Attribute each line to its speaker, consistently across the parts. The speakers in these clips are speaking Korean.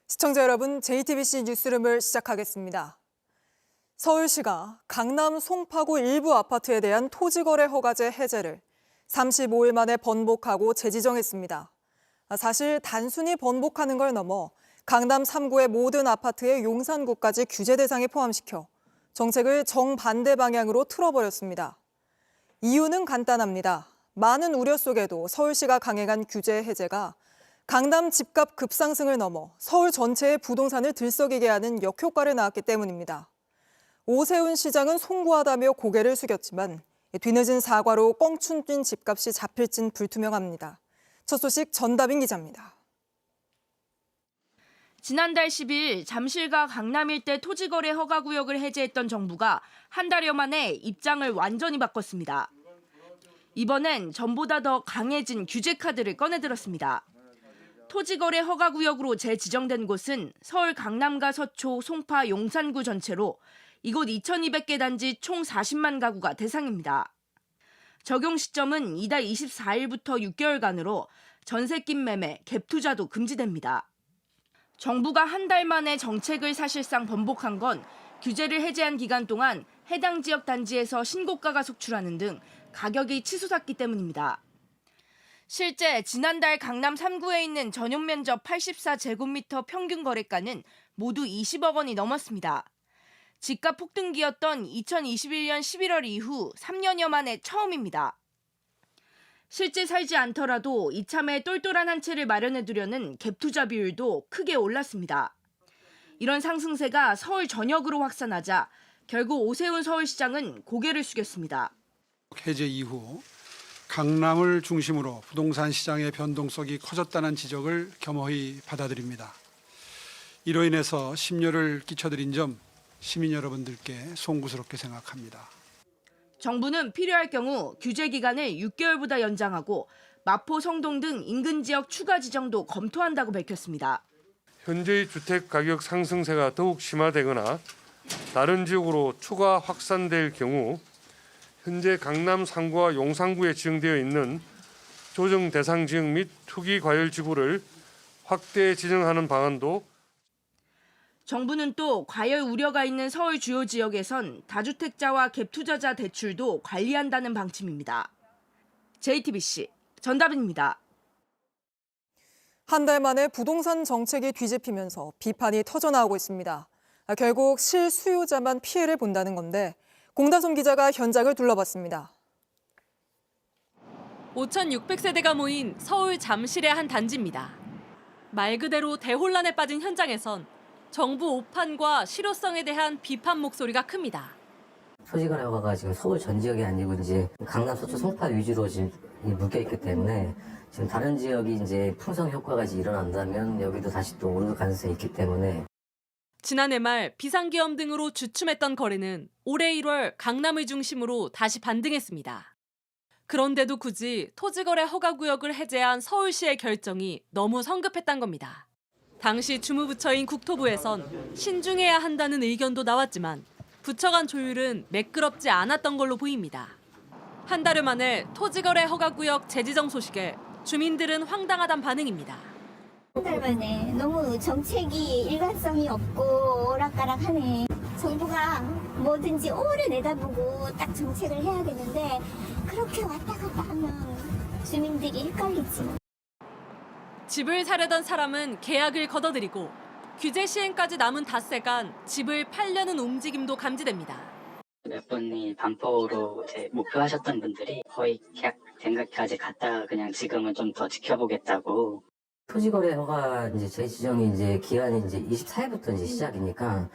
Speaker 1: 시청자 여러분, JTBC 뉴스룸을 시작하겠습니다. 서울시가 강남 송파구 일부 아파트에 대한 토지거래 허가제 해제를 35일 만에 번복하고 재지정했습니다. 사실 단순히 번복하는 걸 넘어 강남 3구의 모든 아파트의 용산구까지 규제 대상에 포함시켜 정책을 정반대 방향으로 틀어버렸습니다. 이유는 간단합니다. 많은 우려 속에도 서울시가 강행한 규제 해제가 강남 집값 급상승을 넘어 서울 전체의 부동산을 들썩이게 하는 역효과를 낳았기 때문입니다. 오세훈 시장은 송구하다며 고개를 숙였지만 뒤늦은 사과로 껑충 뛴 집값이 잡힐진 불투명합니다. 첫 소식 전다빈 기자입니다.
Speaker 2: 지난달 10일 잠실과 강남 일대 토지거래 허가구역을 해제했던 정부가 한 달여 만에 입장을 완전히 바꿨습니다. 이번엔 전보다 더 강해진 규제 카드를 꺼내들었습니다. 토지거래 허가구역으로 재지정된 곳은 서울 강남과 서초, 송파, 용산구 전체로 이곳 2,200개 단지 총 40만 가구가 대상입니다. 적용 시점은 이달 24일부터 6개월간으로 전세 낀 매매, 갭 투자도 금지됩니다. 정부가 한 달 만에 정책을 사실상 번복한 건 규제를 해제한 기간 동안 해당 지역 단지에서 신고가가 속출하는 등 가격이 치솟았기 때문입니다. 실제 지난달 강남 3구에 있는 전용 면적 84제곱미터 평균 거래가는 모두 20억 원이 넘었습니다. 집값 폭등기였던 2021년 11월 이후 3년여 만에 처음입니다. 실제 살지 않더라도 이참에 똘똘한 한 채를 마련해두려는 갭 투자 비율도 크게 올랐습니다. 이런 상승세가 서울 전역으로 확산하자 결국 오세훈 서울시장은 고개를 숙였습니다.
Speaker 3: 해제 이후 강남을 중심으로 부동산 시장의 변동성이 커졌다는 지적을 겸허히 받아들입니다. 이로 인해서 심려를 끼쳐드린 점 시민 여러분들께 송구스럽게 생각합니다.
Speaker 2: 정부는 필요할 경우 규제 기간을 6개월보다 연장하고 마포, 성동 등 인근 지역 추가 지정도 검토한다고 밝혔습니다.
Speaker 4: 현재의 주택 가격 상승세가 더욱 심화되거나 다른 지역으로 추가 확산될 경우 현재 강남 3구와 용산구에 지정되어 있는 조정 대상 지역 및 투기 과열 지구를 확대 지정하는 방안도
Speaker 2: 정부는 또 과열 우려가 있는 서울 주요 지역에선 다주택자와 갭 투자자 대출도 관리한다는 방침입니다. JTBC 전다빈입니다.
Speaker 1: 한 달 만에 부동산 정책이 뒤집히면서 비판이 터져나오고 있습니다. 결국 실수요자만 피해를 본다는 건데 공다솜 기자가 현장을 둘러봤습니다.
Speaker 5: 5,600세대가 모인 서울 잠실의 한 단지입니다. 말 그대로 대혼란에 빠진 현장에선 정부 오판과 실효성에 대한 비판 목소리가 큽니다.
Speaker 6: 토지거래 허가가 지금 서울 전 지역이 아니고 이제 강남, 서초, 송파 위주로 지금 묶여 있기 때문에 지금 다른 지역이 이제 풍성 효과가 이제 일어난다면 여기도 다시 또 오를 가능성이 있기 때문에
Speaker 5: 지난해 말 비상계엄 등으로 주춤했던 거래는 올해 1월 강남을 중심으로 다시 반등했습니다. 그런데도 굳이 토지거래 허가구역을 해제한 서울시의 결정이 너무 성급했단 겁니다. 당시 주무부처인 국토부에선 신중해야 한다는 의견도 나왔지만 부처 간 조율은 매끄럽지 않았던 걸로 보입니다. 한 달여 만에 토지거래 허가구역 재지정 소식에 주민들은 황당하단 반응입니다.
Speaker 7: 한 달 만에 너무 정책이 일관성이 없고 오락가락하네. 정부가 뭐든지 오래 내다보고 딱 정책을 해야 되는데 그렇게 왔다 갔다 하면 주민들이 헷갈리지.
Speaker 5: 집을 사려던 사람은 계약을 걷어들이고 규제 시행까지 남은 닷새간 집을 팔려는 움직임도 감지됩니다.
Speaker 6: 몇 분이 반포로 목표하셨던 분들이 거의 계약된 것까지 갔다가 그냥 지금은 좀 더 지켜보겠다고. 토지거래 허가 이제 재지정이 이제 기한이 이제 24일부터 이제 시작이니까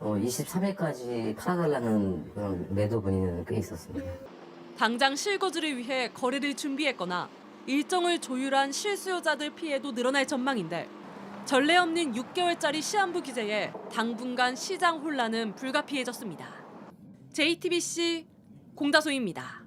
Speaker 6: 23일까지 팔아달라는 그런 매도 문의는 꽤 있었습니다.
Speaker 5: 당장 실거주를 위해 거래를 준비했거나 일정을 조율한 실수요자들 피해도 늘어날 전망인데 전례 없는 6개월짜리 시한부 규제에 당분간 시장 혼란은 불가피해졌습니다. JTBC 공다솜입니다.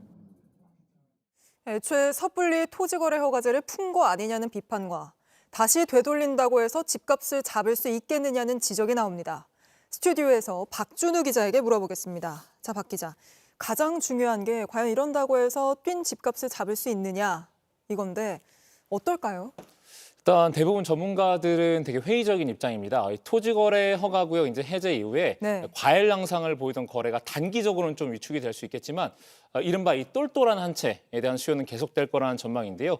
Speaker 1: 애초에 섣불리 토지거래 허가제를 푼 거 아니냐는 비판과 다시 되돌린다고 해서 집값을 잡을 수 있겠느냐는 지적이 나옵니다. 스튜디오에서 박준우 기자에게 물어보겠습니다. 자, 박 기자. 가장 중요한 게 과연 이런다고 해서 뛴 집값을 잡을 수 있느냐 이건데 어떨까요?
Speaker 8: 일단 대부분 전문가들은 되게 회의적인 입장입니다. 이 토지거래 허가구역 이제 해제 이후에
Speaker 1: 네.
Speaker 8: 과열 양상을 보이던 거래가 단기적으로는 좀 위축이 될 수 있겠지만 이른바 이 똘똘한 한 채에 대한 수요는 계속될 거라는 전망인데요.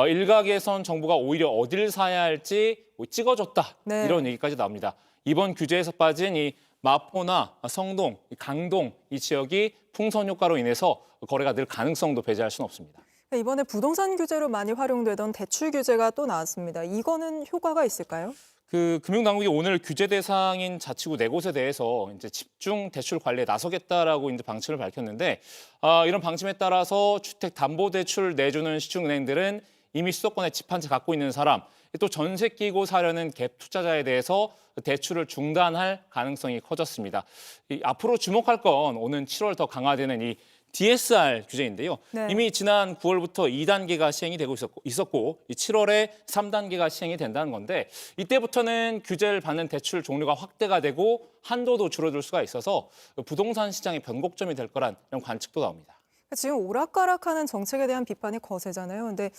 Speaker 8: 일각에선 정부가 오히려 어딜 사야 할지 찍어줬다
Speaker 1: 네.
Speaker 8: 이런 얘기까지 나옵니다. 이번 규제에서 빠진 이 마포나 성동, 강동 이 지역이 풍선 효과로 인해서 거래가 늘 가능성도 배제할 수는 없습니다.
Speaker 1: 이번에 부동산 규제로 많이 활용되던 대출 규제가 또 나왔습니다. 이거는 효과가 있을까요?
Speaker 8: 금융당국이 오늘 규제 대상인 자치구 4곳에 대해서 이제 집중 대출 관리에 나서겠다라고 이제 방침을 밝혔는데 이런 방침에 따라서 주택담보대출 내주는 시중은행들은 이미 수도권에 집 한 채 갖고 있는 사람, 또 전세 끼고 사려는 갭 투자자에 대해서 대출을 중단할 가능성이 커졌습니다. 앞으로 주목할 건 오는 7월 더 강화되는 이 DSR 규제인데요.
Speaker 1: 네.
Speaker 8: 이미 지난 9월부터 2단계가 시행이 되고 있었고 7월에 3단계가 시행이 된다는 건데 이때부터는 규제를 받는 대출 종류가 확대가 되고 한도도 줄어들 수가 있어서 부동산 시장의 변곡점이 될 거란 이런 관측도 나옵니다.
Speaker 1: 지금 오락가락하는 정책에 대한 비판이 거세잖아요. 근데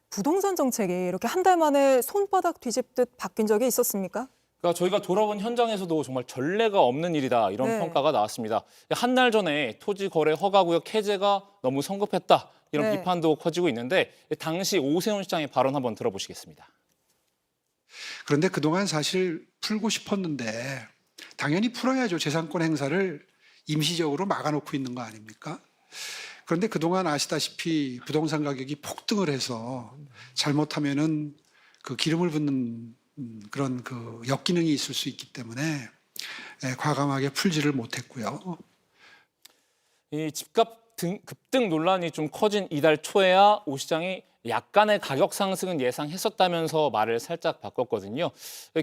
Speaker 1: 부동산 정책이 이렇게 한 달 만에 손바닥 뒤집듯 바뀐 적이 있었습니까?
Speaker 8: 그러니까 저희가 돌아본 현장에서도 정말 전례가 없는 일이다 이런
Speaker 1: 네.
Speaker 8: 평가가 나왔습니다. 한 달 전에 토지거래 허가구역 해제가 너무 성급했다 이런
Speaker 1: 네.
Speaker 8: 비판도 커지고 있는데 당시 오세훈 시장의 발언 한번 들어보시겠습니다.
Speaker 3: 그런데 그동안 사실 풀고 싶었는데 당연히 풀어야죠. 재산권 행사를 임시적으로 막아놓고 있는 거 아닙니까? 그런데 그동안 아시다시피 부동산 가격이 폭등을 해서 잘못하면은 그 기름을 붓는 그런 그 역기능이 있을 수 있기 때문에 과감하게 풀지를 못했고요.
Speaker 8: 이 집값 급등 논란이 좀 커진 이달 초에야 오 시장이 약간의 가격 상승은 예상했었다면서 말을 살짝 바꿨거든요.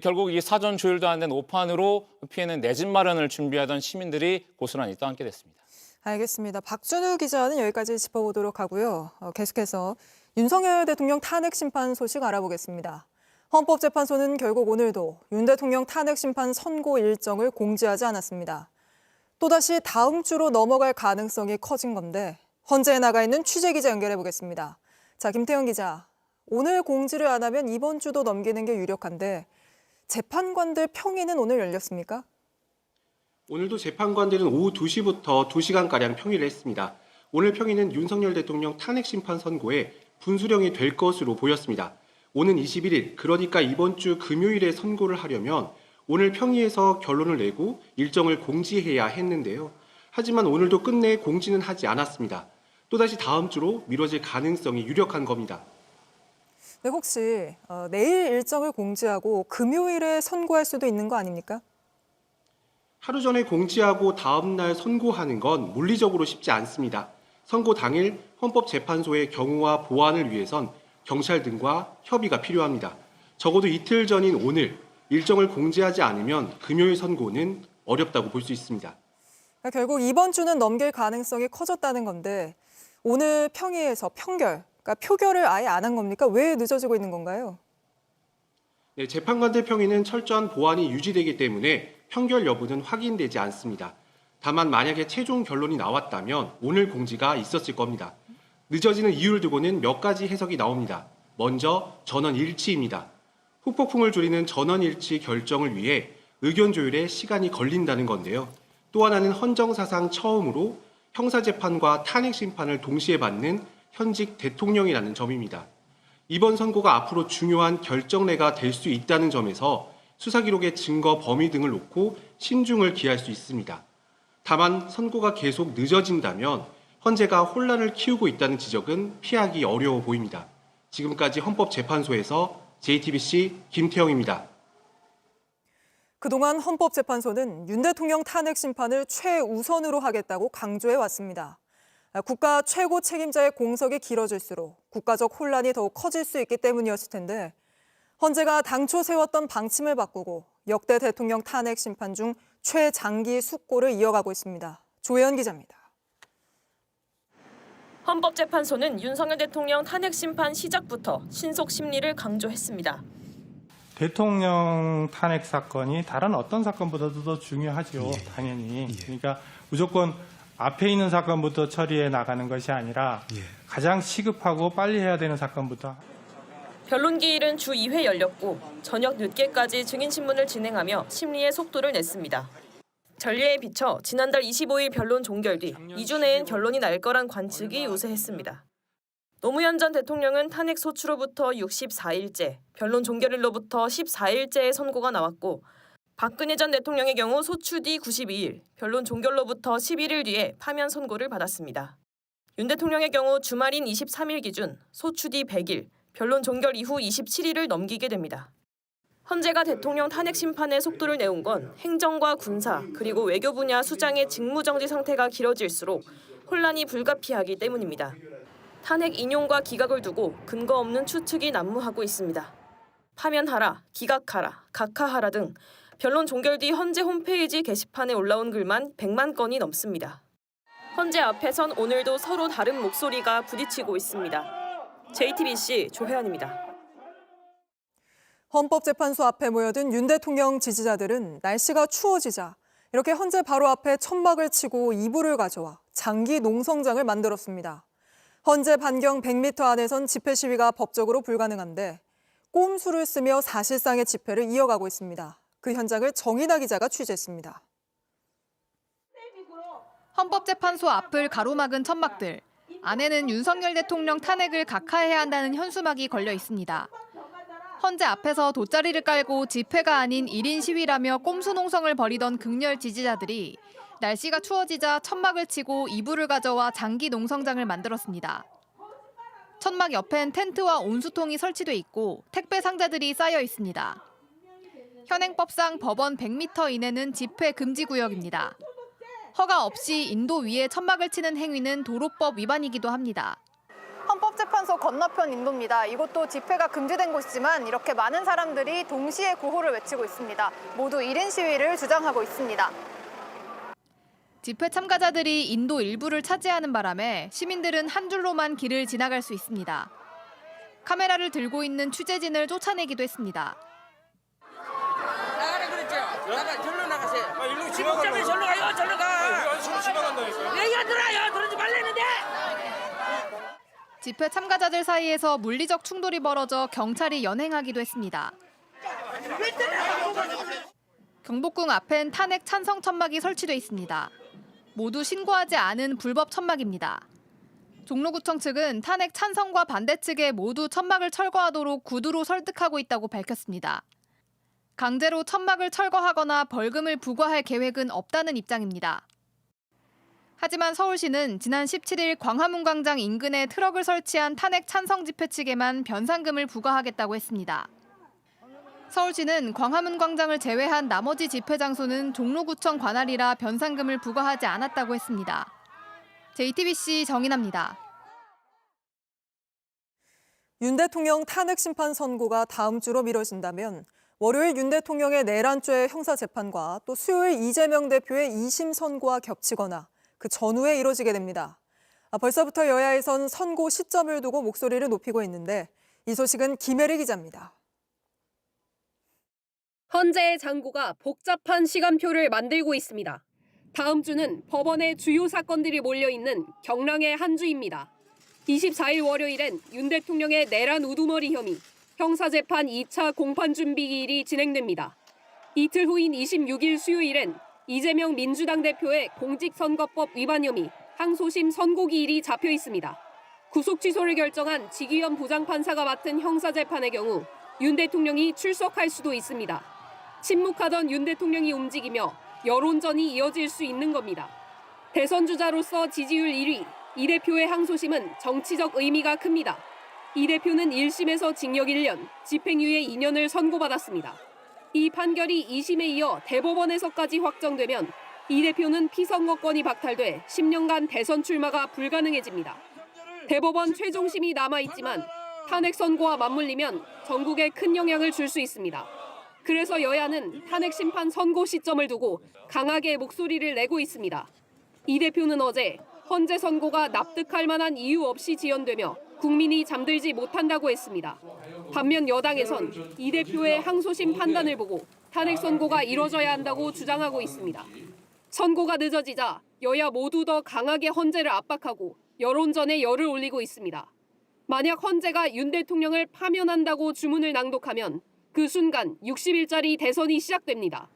Speaker 8: 결국 이 사전 조율도 안 된 오판으로 피해는 내 집 마련을 준비하던 시민들이 고스란히 떠안게 됐습니다.
Speaker 1: 알겠습니다. 박준우 기자는 여기까지 짚어보도록 하고요. 계속해서 윤석열 대통령 탄핵 심판 소식 알아보겠습니다. 헌법재판소는 결국 오늘도 윤 대통령 탄핵 심판 선고 일정을 공지하지 않았습니다. 또다시 다음 주로 넘어갈 가능성이 커진 건데 헌재에 나가 있는 취재기자 연결해 보겠습니다. 자, 김태형 기자. 오늘 공지를 안 하면 이번 주도 넘기는 게 유력한데 재판관들 평의는 오늘 열렸습니까?
Speaker 9: 오늘도 재판관들은 오후 2시부터 2시간가량 평의를 했습니다. 오늘 평의는 윤석열 대통령 탄핵 심판 선고에 분수령이 될 것으로 보였습니다. 오는 21일, 그러니까 이번 주 금요일에 선고를 하려면 오늘 평의에서 결론을 내고 일정을 공지해야 했는데요. 하지만 오늘도 끝내 공지는 하지 않았습니다. 또다시 다음 주로 미뤄질 가능성이 유력한 겁니다.
Speaker 1: 네, 혹시 내일 일정을 공지하고 금요일에 선고할 수도 있는 거 아닙니까?
Speaker 9: 하루 전에 공지하고 다음 날 선고하는 건 물리적으로 쉽지 않습니다. 선고 당일 헌법재판소의 경우와 보완을 위해선 경찰 등과 협의가 필요합니다. 적어도 이틀 전인 오늘 일정을 공지하지 않으면 금요일 선고는 어렵다고 볼 수 있습니다.
Speaker 1: 그러니까 결국 이번 주는 넘길 가능성이 커졌다는 건데 오늘 평의에서 그러니까 표결을 아예 안 한 겁니까? 왜 늦어지고 있는 건가요?
Speaker 9: 네, 재판관들 평의는 철저한 보완이 유지되기 때문에 평결 여부는 확인되지 않습니다. 다만 만약에 최종 결론이 나왔다면 오늘 공지가 있었을 겁니다. 늦어지는 이유를 두고는 몇 가지 해석이 나옵니다. 먼저 전원 일치입니다. 후폭풍을 줄이는 전원 일치 결정을 위해 의견 조율에 시간이 걸린다는 건데요. 또 하나는 헌정사상 처음으로 형사재판과 탄핵심판을 동시에 받는 현직 대통령이라는 점입니다. 이번 선고가 앞으로 중요한 결정례가 될 수 있다는 점에서 수사기록의 증거 범위 등을 놓고 신중을 기할 수 있습니다. 다만 선고가 계속 늦어진다면 헌재가 혼란을 키우고 있다는 지적은 피하기 어려워 보입니다. 지금까지 헌법재판소에서 JTBC 김태형입니다.
Speaker 1: 그동안 헌법재판소는 윤 대통령 탄핵 심판을 최우선으로 하겠다고 강조해 왔습니다. 국가 최고 책임자의 공석이 길어질수록 국가적 혼란이 더욱 커질 수 있기 때문이었을 텐데 헌재가 당초 세웠던 방침을 바꾸고 역대 대통령 탄핵 심판 중 최장기 숙고를 이어가고 있습니다. 조혜연 기자입니다.
Speaker 10: 헌법재판소는 윤석열 대통령 탄핵 심판 시작부터 신속 심리를 강조했습니다.
Speaker 11: 대통령 탄핵 사건이 다른 어떤 사건보다도 더 중요하죠. 당연히. 그러니까 무조건 앞에 있는 사건부터 처리해 나가는 것이 아니라 가장 시급하고 빨리 해야 되는 사건부터.
Speaker 10: 변론 기일은 주 2회 열렸고 저녁 늦게까지 증인신문을 진행하며 심리의 속도를 냈습니다. 전례에 비춰 지난달 25일 변론 종결 뒤 2주 내엔 결론이 날 거란 관측이 우세했습니다. 노무현 전 대통령은 탄핵 소추로부터 64일째, 변론 종결일로부터 14일째의 선고가 나왔고 박근혜 전 대통령의 경우 소추 뒤 92일, 변론 종결로부터 11일 뒤에 파면 선고를 받았습니다. 윤 대통령의 경우 주말인 23일 기준 소추 뒤 100일, 변론 종결 이후 27일을 넘기게 됩니다. 헌재가 대통령 탄핵 심판에 속도를 내온 건 행정과 군사 그리고 외교 분야 수장의 직무정지 상태가 길어질수록 혼란이 불가피하기 때문입니다. 탄핵 인용과 기각을 두고 근거 없는 추측이 난무하고 있습니다. 파면하라, 기각하라, 각하하라 등 변론 종결 뒤 헌재 홈페이지 게시판에 올라온 글만 100만 건이 넘습니다. 헌재 앞에선 오늘도 서로 다른 목소리가 부딪히고 있습니다. JTBC 조혜연입니다.
Speaker 1: 헌법재판소 앞에 모여든 윤 대통령 지지자들은 날씨가 추워지자 이렇게 헌재 바로 앞에 천막을 치고 이불을 가져와 장기 농성장을 만들었습니다. 헌재 반경 100m 안에선 집회 시위가 법적으로 불가능한데 꼼수를 쓰며 사실상의 집회를 이어가고 있습니다. 그 현장을 정인아 기자가 취재했습니다.
Speaker 12: 헌법재판소 앞을 가로막은 천막들. 안에는 윤석열 대통령 탄핵을 각하해야 한다는 현수막이 걸려 있습니다. 헌재 앞에서 돗자리를 깔고 집회가 아닌 1인 시위라며 꼼수 농성을 벌이던 극렬 지지자들이 날씨가 추워지자 천막을 치고 이불을 가져와 장기 농성장을 만들었습니다. 천막 옆엔 텐트와 온수통이 설치돼 있고 택배 상자들이 쌓여 있습니다. 현행법상 법원 100m 이내는 집회 금지 구역입니다. 허가 없이 인도 위에 천막을 치는 행위는 도로법 위반이기도 합니다.
Speaker 13: 헌법재판소 건너편 인도입니다. 이곳도 집회가 금지된 곳이지만 이렇게 많은 사람들이 동시에 구호를 외치고 있습니다. 모두 1인 시위를 주장하고 있습니다.
Speaker 12: 집회 참가자들이 인도 일부를 차지하는 바람에 시민들은 한 줄로만 길을 지나갈 수 있습니다. 카메라를 들고 있는 취재진을 쫓아내기도 했습니다.
Speaker 14: 나가라 그랬죠? 나가, 절로 나가세요. 일로 지목장에 절로 가요, 절로 가. 왜 안 들어요? 들어오지 말라는데.
Speaker 12: 집회 참가자들 사이에서 물리적 충돌이 벌어져 경찰이 연행하기도 했습니다. 경복궁 앞엔 탄핵 찬성 천막이 설치돼 있습니다. 모두 신고하지 않은 불법 천막입니다. 종로구청 측은 탄핵 찬성과 반대 측에 모두 천막을 철거하도록 구두로 설득하고 있다고 밝혔습니다. 강제로 천막을 철거하거나 벌금을 부과할 계획은 없다는 입장입니다. 하지만 서울시는 지난 17일 광화문 광장 인근에 트럭을 설치한 탄핵 찬성 집회 측에만 변상금을 부과하겠다고 했습니다. 서울시는 광화문 광장을 제외한 나머지 집회 장소는 종로구청 관할이라 변상금을 부과하지 않았다고 했습니다. JTBC 정인아입니다.
Speaker 1: 윤 대통령 탄핵 심판 선고가 다음 주로 미뤄진다면 월요일 윤 대통령의 내란죄 형사재판과 또 수요일 이재명 대표의 2심 선고와 겹치거나 그 전후에 이뤄지게 됩니다. 벌써부터 여야에선 선고 시점을 두고 목소리를 높이고 있는데 이 소식은 김혜리 기자입니다.
Speaker 10: 헌재의 장고가 복잡한 시간표를 만들고 있습니다. 다음 주는 법원의 주요 사건들이 몰려있는 경랑의 한 주입니다. 24일 월요일엔 윤 대통령의 내란 우두머리 혐의, 형사재판 2차 공판준비기일이 진행됩니다. 이틀 후인 26일 수요일엔 이재명 민주당 대표의 공직선거법 위반 혐의, 항소심 선고기일이 잡혀 있습니다. 구속 취소를 결정한 지기현 부장판사가 맡은 형사재판의 경우 윤 대통령이 출석할 수도 있습니다. 침묵하던 윤 대통령이 움직이며 여론전이 이어질 수 있는 겁니다. 대선 주자로서 지지율 1위, 이 대표의 항소심은 정치적 의미가 큽니다. 이 대표는 1심에서 징역 1년, 집행유예 2년을 선고받았습니다. 이 판결이 2심에 이어 대법원에서까지 확정되면 이 대표는 피선거권이 박탈돼 10년간 대선 출마가 불가능해집니다. 대법원 최종심이 남아있지만 탄핵 선고와 맞물리면 전국에 큰 영향을 줄 수 있습니다. 그래서 여야는 탄핵 심판 선고 시점을 두고 강하게 목소리를 내고 있습니다. 이 대표는 어제 헌재 선고가 납득할 만한 이유 없이 지연되며 국민이 잠들지 못한다고 했습니다. 반면 여당에선 이 대표의 항소심 판단을 보고 탄핵 선고가 이뤄져야 한다고 주장하고 있습니다. 선고가 늦어지자 여야 모두 더 강하게 헌재를 압박하고 여론전에 열을 올리고 있습니다. 만약 헌재가 윤 대통령을 파면한다고 주문을 낭독하면 그 순간 60일짜리 대선이 시작됩니다.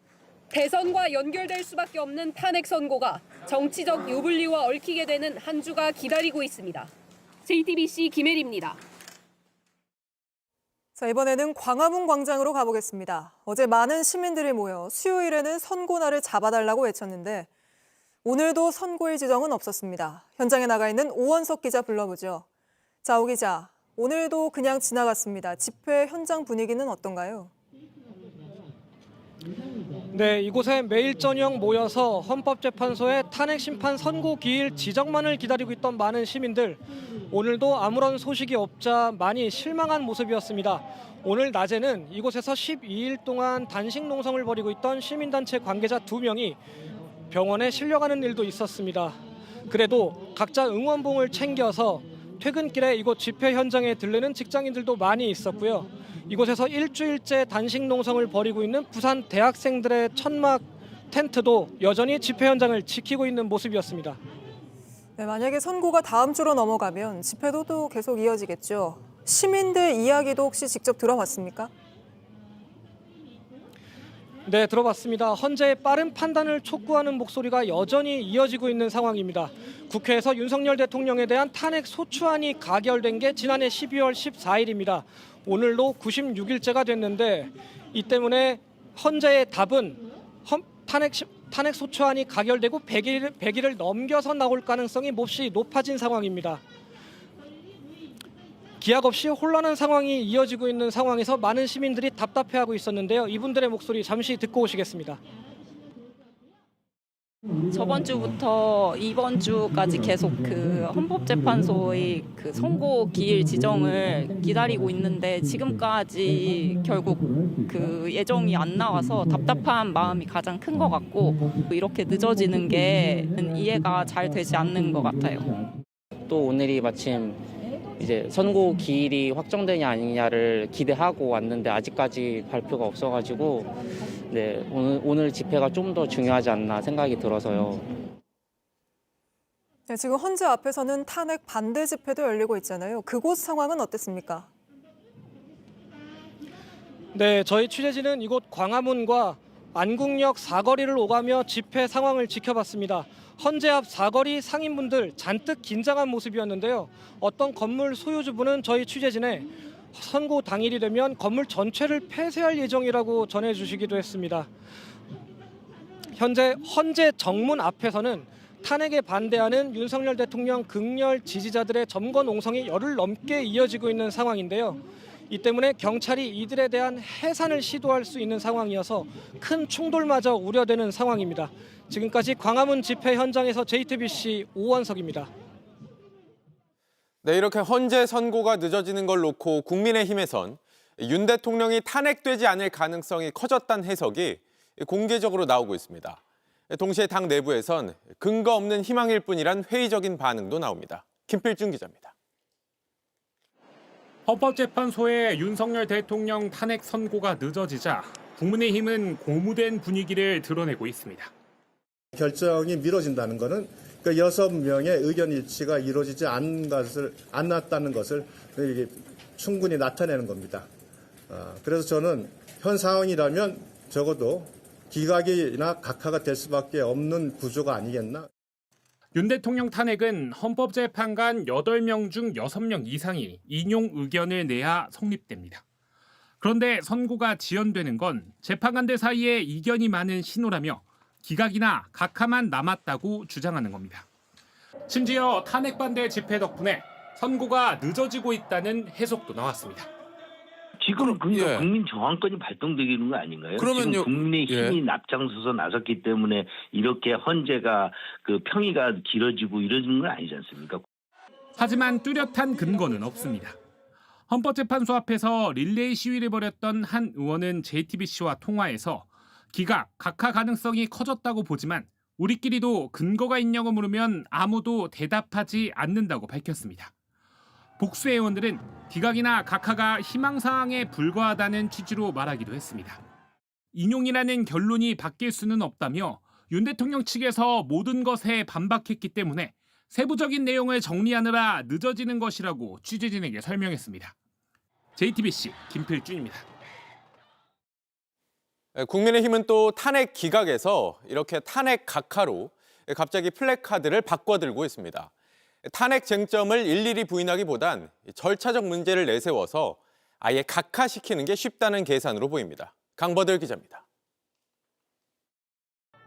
Speaker 10: 대선과 연결될 수밖에 없는 탄핵 선고가 정치적 요불리와 얽히게 되는 한 주가 기다리고 있습니다. JTBC 김혜리입니다.
Speaker 1: 자, 이번에는 광화문 광장으로 가보겠습니다. 어제 많은 시민들이 모여 수요일에는 선고날을 잡아달라고 외쳤는데 오늘도 선고일 지정은 없었습니다. 현장에 나가 있는 오원석 기자 불러보죠. 자, 오 기자, 오늘도 그냥 지나갔습니다. 집회 현장 분위기는 어떤가요?
Speaker 15: 네, 이곳에 매일 저녁 모여서 헌법재판소의 탄핵 심판 선고 기일 지정만을 기다리고 있던 많은 시민들, 오늘도 아무런 소식이 없자 많이 실망한 모습이었습니다. 오늘 낮에는 이곳에서 12일 동안 단식 농성을 벌이고 있던 시민단체 관계자 2명이 병원에 실려가는 일도 있었습니다. 그래도 각자 응원봉을 챙겨서 퇴근길에 이곳 집회 현장에 들르는 직장인들도 많이 있었고요. 이곳에서 일주일째 단식 농성을 벌이고 있는 부산 대학생들의 천막 텐트도 여전히 집회 현장을 지키고 있는 모습이었습니다.
Speaker 1: 네, 만약에 선고가 다음 주로 넘어가면 집회도 또 계속 이어지겠죠. 시민들 이야기도 혹시 직접 들어봤습니까?
Speaker 15: 네, 들어봤습니다. 헌재의 빠른 판단을 촉구하는 목소리가 여전히 이어지고 있는 상황입니다. 국회에서 윤석열 대통령에 대한 탄핵 소추안이 가결된 게 지난해 12월 14일입니다. 오늘로 96일째가 됐는데 이 때문에 헌재의 답은 탄핵 소추안이 가결되고 100일을 넘겨서 나올 가능성이 몹시 높아진 상황입니다. 기약 없이 혼란한 상황이 이어지고 있는 상황에서 많은 시민들이 답답해하고 있었는데요. 이분들의 목소리 잠시 듣고 오시겠습니다.
Speaker 16: 저번 주부터 이번 주까지 계속 그 헌법재판소의 그 선고 기일 지정을 기다리고 있는데 지금까지 결국 그 예정이 안 나와서 답답한 마음이 가장 큰 것 같고 이렇게 늦어지는 게 이해가 잘 되지 않는 것 같아요.
Speaker 6: 또 오늘이 마침 이제 선고 기일이 확정되냐 아니냐를 기대하고 왔는데 아직까지 발표가 없어가지고 네, 오늘 집회가 좀 더 중요하지 않나 생각이 들어서요.
Speaker 1: 네, 지금 헌재 앞에서는 탄핵 반대 집회도 열리고 있잖아요. 그곳 상황은 어땠습니까?
Speaker 15: 네, 저희 취재진은 이곳 광화문과 안국역 사거리를 오가며 집회 상황을 지켜봤습니다. 헌재 앞 사거리 상인분들 잔뜩 긴장한 모습이었는데요. 어떤 건물 소유주분은 저희 취재진에 선고 당일이 되면 건물 전체를 폐쇄할 예정이라고 전해주시기도 했습니다. 현재 헌재 정문 앞에서는 탄핵에 반대하는 윤석열 대통령 극렬 지지자들의 점거 농성이 열흘 넘게 이어지고 있는 상황인데요. 이 때문에 경찰이 이들에 대한 해산을 시도할 수 있는 상황이어서 큰 충돌마저 우려되는 상황입니다. 지금까지 광화문 집회 현장에서 JTBC 오원석입니다.
Speaker 17: 네, 이렇게 헌재 선고가 늦어지는 걸 놓고 국민의힘에선 윤 대통령이 탄핵되지 않을 가능성이 커졌다는 해석이 공개적으로 나오고 있습니다. 동시에 당 내부에선 근거 없는 희망일 뿐이란 회의적인 반응도 나옵니다. 김필중 기자입니다.
Speaker 18: 헌법재판소의 윤석열 대통령 탄핵 선고가 늦어지자 국민의힘은 고무된 분위기를 드러내고 있습니다.
Speaker 19: 결정이 미뤄진다는 것은 그 6명의 의견 일치가 이루어지지 않았다는 것을 충분히 나타내는 겁니다. 그래서 저는 현 상황이라면 적어도 기각이나 각하가 될 수밖에 없는 구조가 아니겠나.
Speaker 18: 윤 대통령 탄핵은 헌법재판관 8명 중 6명 이상이 인용 의견을 내야 성립됩니다. 그런데 선고가 지연되는 건 재판관들 사이에 이견이 많은 신호라며 기각이나 각하만 남았다고 주장하는 겁니다. 심지어 탄핵 반대 집회 덕분에 선고가 늦어지고 있다는 해석도 나왔습니다.
Speaker 20: 지금 그러니까 국민 저항권이 발동되는 거 아닌가요?
Speaker 17: 그러면요.
Speaker 20: 지금 국민의 힘이 앞장서서 나섰기 때문에 이렇게 헌재가 그 평의가 길어지고 이러는 건 아니지 않습니까?
Speaker 18: 하지만 뚜렷한 근거는 없습니다. 헌법재판소 앞에서 릴레이 시위를 벌였던 한 의원은 JTBC와 통화에서 기각, 각하 가능성이 커졌다고 보지만 우리끼리도 근거가 있냐고 물으면 아무도 대답하지 않는다고 밝혔습니다. 복수의 의원들은 기각이나 각하가 희망사항에 불과하다는 취지로 말하기도 했습니다. 인용이라는 결론이 바뀔 수는 없다며 윤 대통령 측에서 모든 것에 반박했기 때문에 세부적인 내용을 정리하느라 늦어지는 것이라고 취재진에게 설명했습니다. JTBC 김필준입니다.
Speaker 17: 국민의힘은 또 탄핵 기각에서 이렇게 탄핵 각하로 갑자기 플래카드를 바꿔들고 있습니다. 탄핵 쟁점을 일일이 부인하기보단 절차적 문제를 내세워서 아예 각하시키는 게 쉽다는 계산으로 보입니다. 강버들 기자입니다.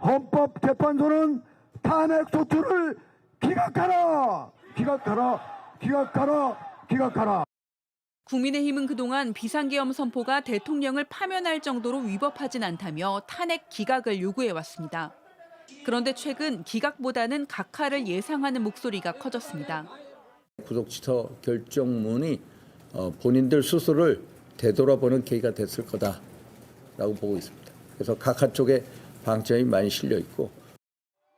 Speaker 21: 헌법재판소는 탄핵 소추를 기각하라! 기각하라! 기각하라! 기각하라!
Speaker 22: 국민의힘은 그동안 비상계엄 선포가 대통령을 파면할 정도로 위법하진 않다며 탄핵 기각을 요구해왔습니다. 그런데 최근 기각보다는 각하를 예상하는 목소리가 커졌습니다.
Speaker 23: 구속처 결정문이 본인들 스스로를 되돌아보는 계기가 됐을 거다라고 보고 있습니다. 그래서 각하 쪽에 방점이 많이 실려 있고.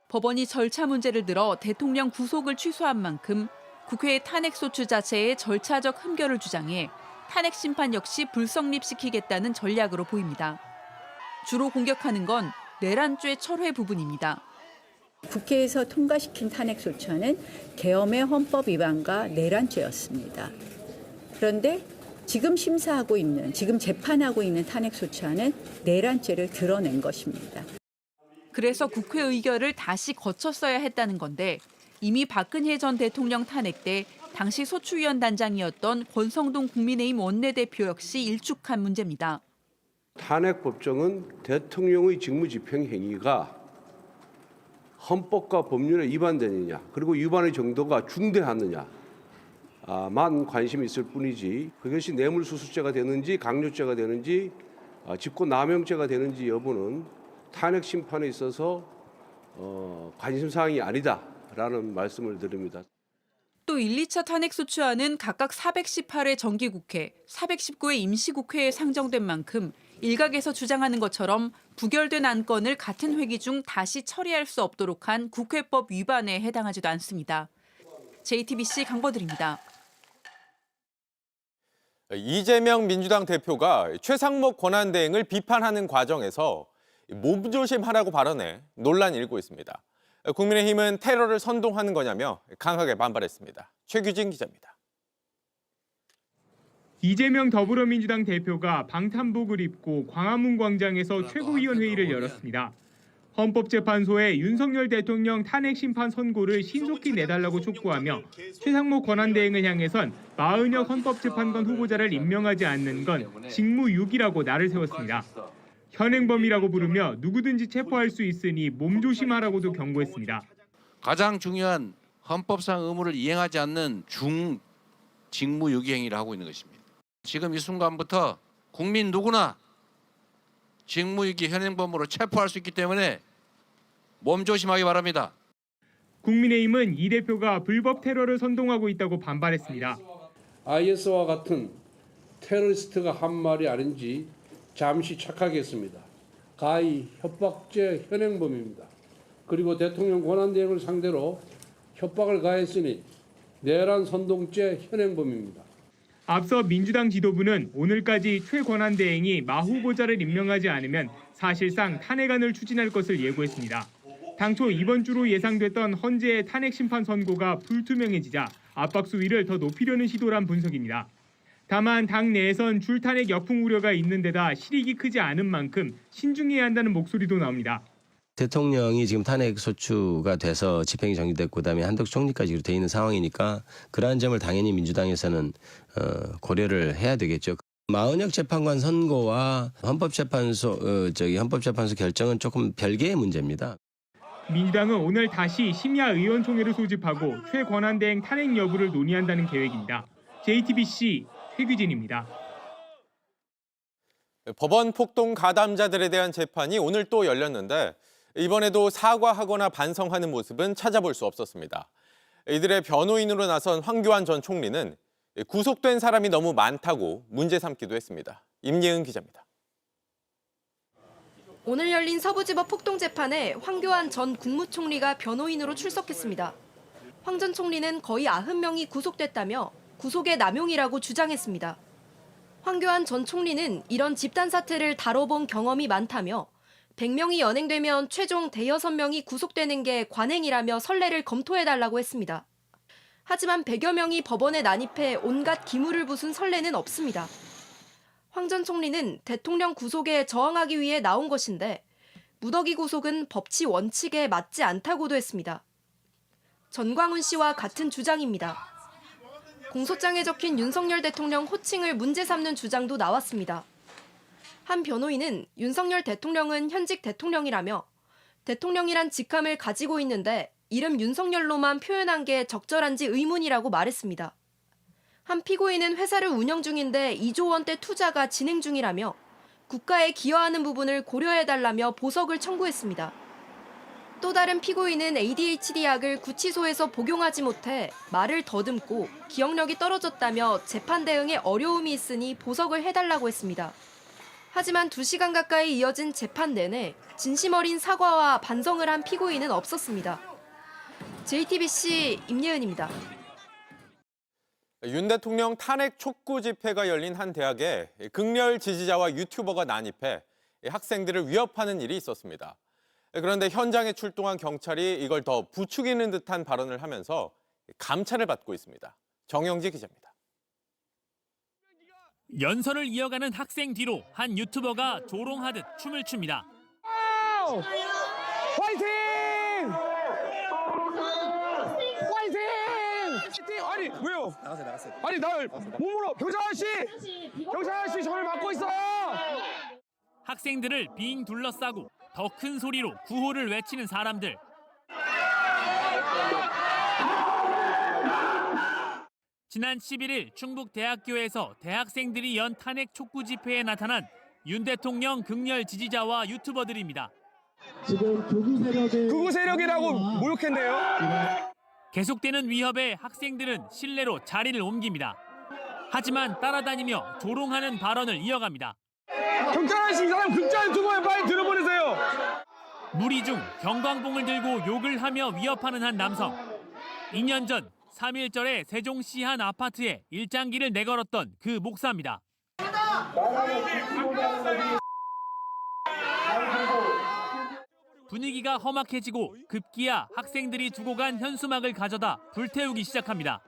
Speaker 22: 법원이 절차 문제를 들어 대통령 구속을 취소한 만큼 국회의 탄핵소추 자체에 절차적 흠결을 주장해 탄핵 심판 역시 불성립시키겠다는 전략으로 보입니다. 주로 공격하는 건 내란죄 철회 부분입니다.
Speaker 24: 국회에서 통과시킨 탄핵소추안은 계엄의 헌법 위반과 내란죄였습니다. 그런데 지금 심사하고 있는, 지금 재판하고 있는 탄핵소추안은 내란죄를 드러낸 것입니다.
Speaker 22: 그래서 국회 의결을 다시 거쳤어야 했다는 건데 이미 박근혜 전 대통령 탄핵 때 당시 소추위원 단장이었던 권성동 국민의힘 원내대표 역시 일축한 문제입니다.
Speaker 25: 탄핵 법정은 대통령의 직무집행 행위가 헌법과 법률에 위반되느냐, 그리고 위반의 정도가 중대하느냐만 관심이 있을 뿐이지 그것이 뇌물수수죄가 되는지 강요죄가 되는지 직권남용죄가 되는지 여부는 탄핵 심판에 있어서 관심사항이 아니다라는 말씀을 드립니다.
Speaker 22: 또 1, 2차 탄핵소추안은 각각 418회 정기국회, 419회 임시국회에 상정된 만큼 일각에서 주장하는 것처럼 부결된 안건을 같은 회기 중 다시 처리할 수 없도록 한 국회법 위반에 해당하지도 않습니다. JTBC 강버들입니다.
Speaker 17: 이재명 민주당 대표가 최상목 권한대행을 비판하는 과정에서 몸조심하라고 발언해 논란이 일고 있습니다. 국민의힘은 테러를 선동하는 거냐며 강하게 반발했습니다. 최규진 기자입니다.
Speaker 26: 이재명 더불어민주당 대표가 방탄복을 입고 광화문 광장에서 최고위원회의를 열었습니다. 헌법재판소에 윤석열 대통령 탄핵 심판 선고를 신속히 내달라고 촉구하며 최상목 권한대행을 향해선 마은혁 헌법재판관 후보자를 임명하지 않는 건 직무유기라고 날을 세웠습니다. 현행범이라고 부르며 누구든지 체포할 수 있으니 몸조심하라고도 경고했습니다.
Speaker 27: 가장 중요한 헌법상 의무를 이행하지 않는 직무유기 행위를 하고 있는 것입니다. 지금 이 순간부터 국민 누구나 직무유기 현행범으로 체포할 수 있기 때문에 몸조심하기 바랍니다.
Speaker 26: 국민의힘은 이 대표가 불법 테러를 선동하고 있다고 반발했습니다.
Speaker 28: IS와 같은 테러리스트가 한 말이 아닌지 잠시 착각했습니다. 가히 협박죄 현행범입니다. 그리고 대통령 권한대행을 상대로 협박을 가했으니 내란 선동죄 현행범입니다.
Speaker 26: 앞서 민주당 지도부는 오늘까지 최 권한대행이 마 후보자를 임명하지 않으면 사실상 탄핵안을 추진할 것을 예고했습니다. 당초 이번 주로 예상됐던 헌재의 탄핵 심판 선고가 불투명해지자 압박 수위를 더 높이려는 시도란 분석입니다. 다만 당 내에선 줄탄핵 역풍 우려가 있는 데다 실익이 크지 않은 만큼 신중해야 한다는 목소리도 나옵니다.
Speaker 29: 대통령이 지금 탄핵 소추가 돼서 집행이 정지됐고 그다음에 한덕수 총리까지 돼 있는 상황이니까 그러한 점을 당연히 민주당에서는 고려를 해야 되겠죠. 마은혁 재판관 선고와 헌법재판소 결정은 조금 별개의 문제입니다.
Speaker 26: 민주당은 오늘 다시 심야 의원총회를 소집하고 최 권한대행 탄핵 여부를 논의한다는 계획입니다. JTBC 최규진입니다.
Speaker 17: 법원 폭동 가담자들에 대한 재판이 오늘 또 열렸는데 이번에도 사과하거나 반성하는 모습은 찾아볼 수 없었습니다. 이들의 변호인으로 나선 황교안 전 총리는 구속된 사람이 너무 많다고 문제 삼기도 했습니다. 임예은 기자입니다.
Speaker 30: 오늘 열린 서부지법 폭동 재판에 황교안 전 국무총리가 변호인으로 출석했습니다. 황 전 총리는 거의 90명이 구속됐다며 구속의 남용이라고 주장했습니다. 황교안 전 총리는 이런 집단 사태를 다뤄본 경험이 많다며 100명이 연행되면 최종 대여섯 명이 구속되는 게 관행이라며 선례를 검토해달라고 했습니다. 하지만 100여 명이 법원에 난입해 온갖 기물을 부순 선례는 없습니다. 황 전 총리는 대통령 구속에 저항하기 위해 나온 것인데 무더기 구속은 법치 원칙에 맞지 않다고도 했습니다. 전광훈 씨와 같은 주장입니다. 공소장에 적힌 윤석열 대통령 호칭을 문제 삼는 주장도 나왔습니다. 한 변호인은 윤석열 대통령은 현직 대통령이라며 대통령이란 직함을 가지고 있는데 이름 윤석열로만 표현한 게 적절한지 의문이라고 말했습니다. 한 피고인은 회사를 운영 중인데 2조 원대 투자가 진행 중이라며 국가에 기여하는 부분을 고려해달라며 보석을 청구했습니다. 또 다른 피고인은 ADHD 약을 구치소에서 복용하지 못해 말을 더듬고 기억력이 떨어졌다며 재판 대응에 어려움이 있으니 보석을 해달라고 했습니다. 하지만 2시간 가까이 이어진 재판 내내 진심 어린 사과와 반성을 한 피고인은 없었습니다. JTBC 임예은입니다.
Speaker 17: 윤 대통령 탄핵 촉구 집회가 열린 한 대학에 극렬 지지자와 유튜버가 난입해 학생들을 위협하는 일이 있었습니다. 그런데 현장에 출동한 경찰이 이걸 더 부추기는 듯한 발언을 하면서 감찰을 받고 있습니다. 정영지 기자입니다.
Speaker 2: 연설을 이어가는 학생 뒤로 한 유튜버가 조롱하듯 춤을 춥니다.
Speaker 3: 화이팅! 화이팅! 아니 왜요? 나가세요. 아니 날 몸으로 경찰 아저씨 저를 막고 있어요.
Speaker 2: 학생들을 빙 둘러싸고 더 큰 소리로 구호를 외치는 사람들. 지난 11일 충북대학교에서 대학생들이 연 탄핵 촉구 집회에 나타난 윤 대통령 극렬 지지자와 유튜버들입니다.
Speaker 3: 지금 극우 세력이라고 모욕했네요.
Speaker 2: 계속되는 위협에 학생들은 실내로 자리를 옮깁니다. 하지만 따라다니며 조롱하는 발언을 이어갑니다.
Speaker 3: 경찰 아저씨 이 사람 극자 유튜버에 빨리 들어보내세요.
Speaker 2: 무리 중 경광봉을 들고 욕을 하며 위협하는 한 남성. 2년 전 3.1절에 세종시 한 아파트에 일장기를 내걸었던 그 목사입니다. 분위기가 험악해지고 급기야 학생들이 두고 간 현수막을 가져다 불태우기 시작합니다.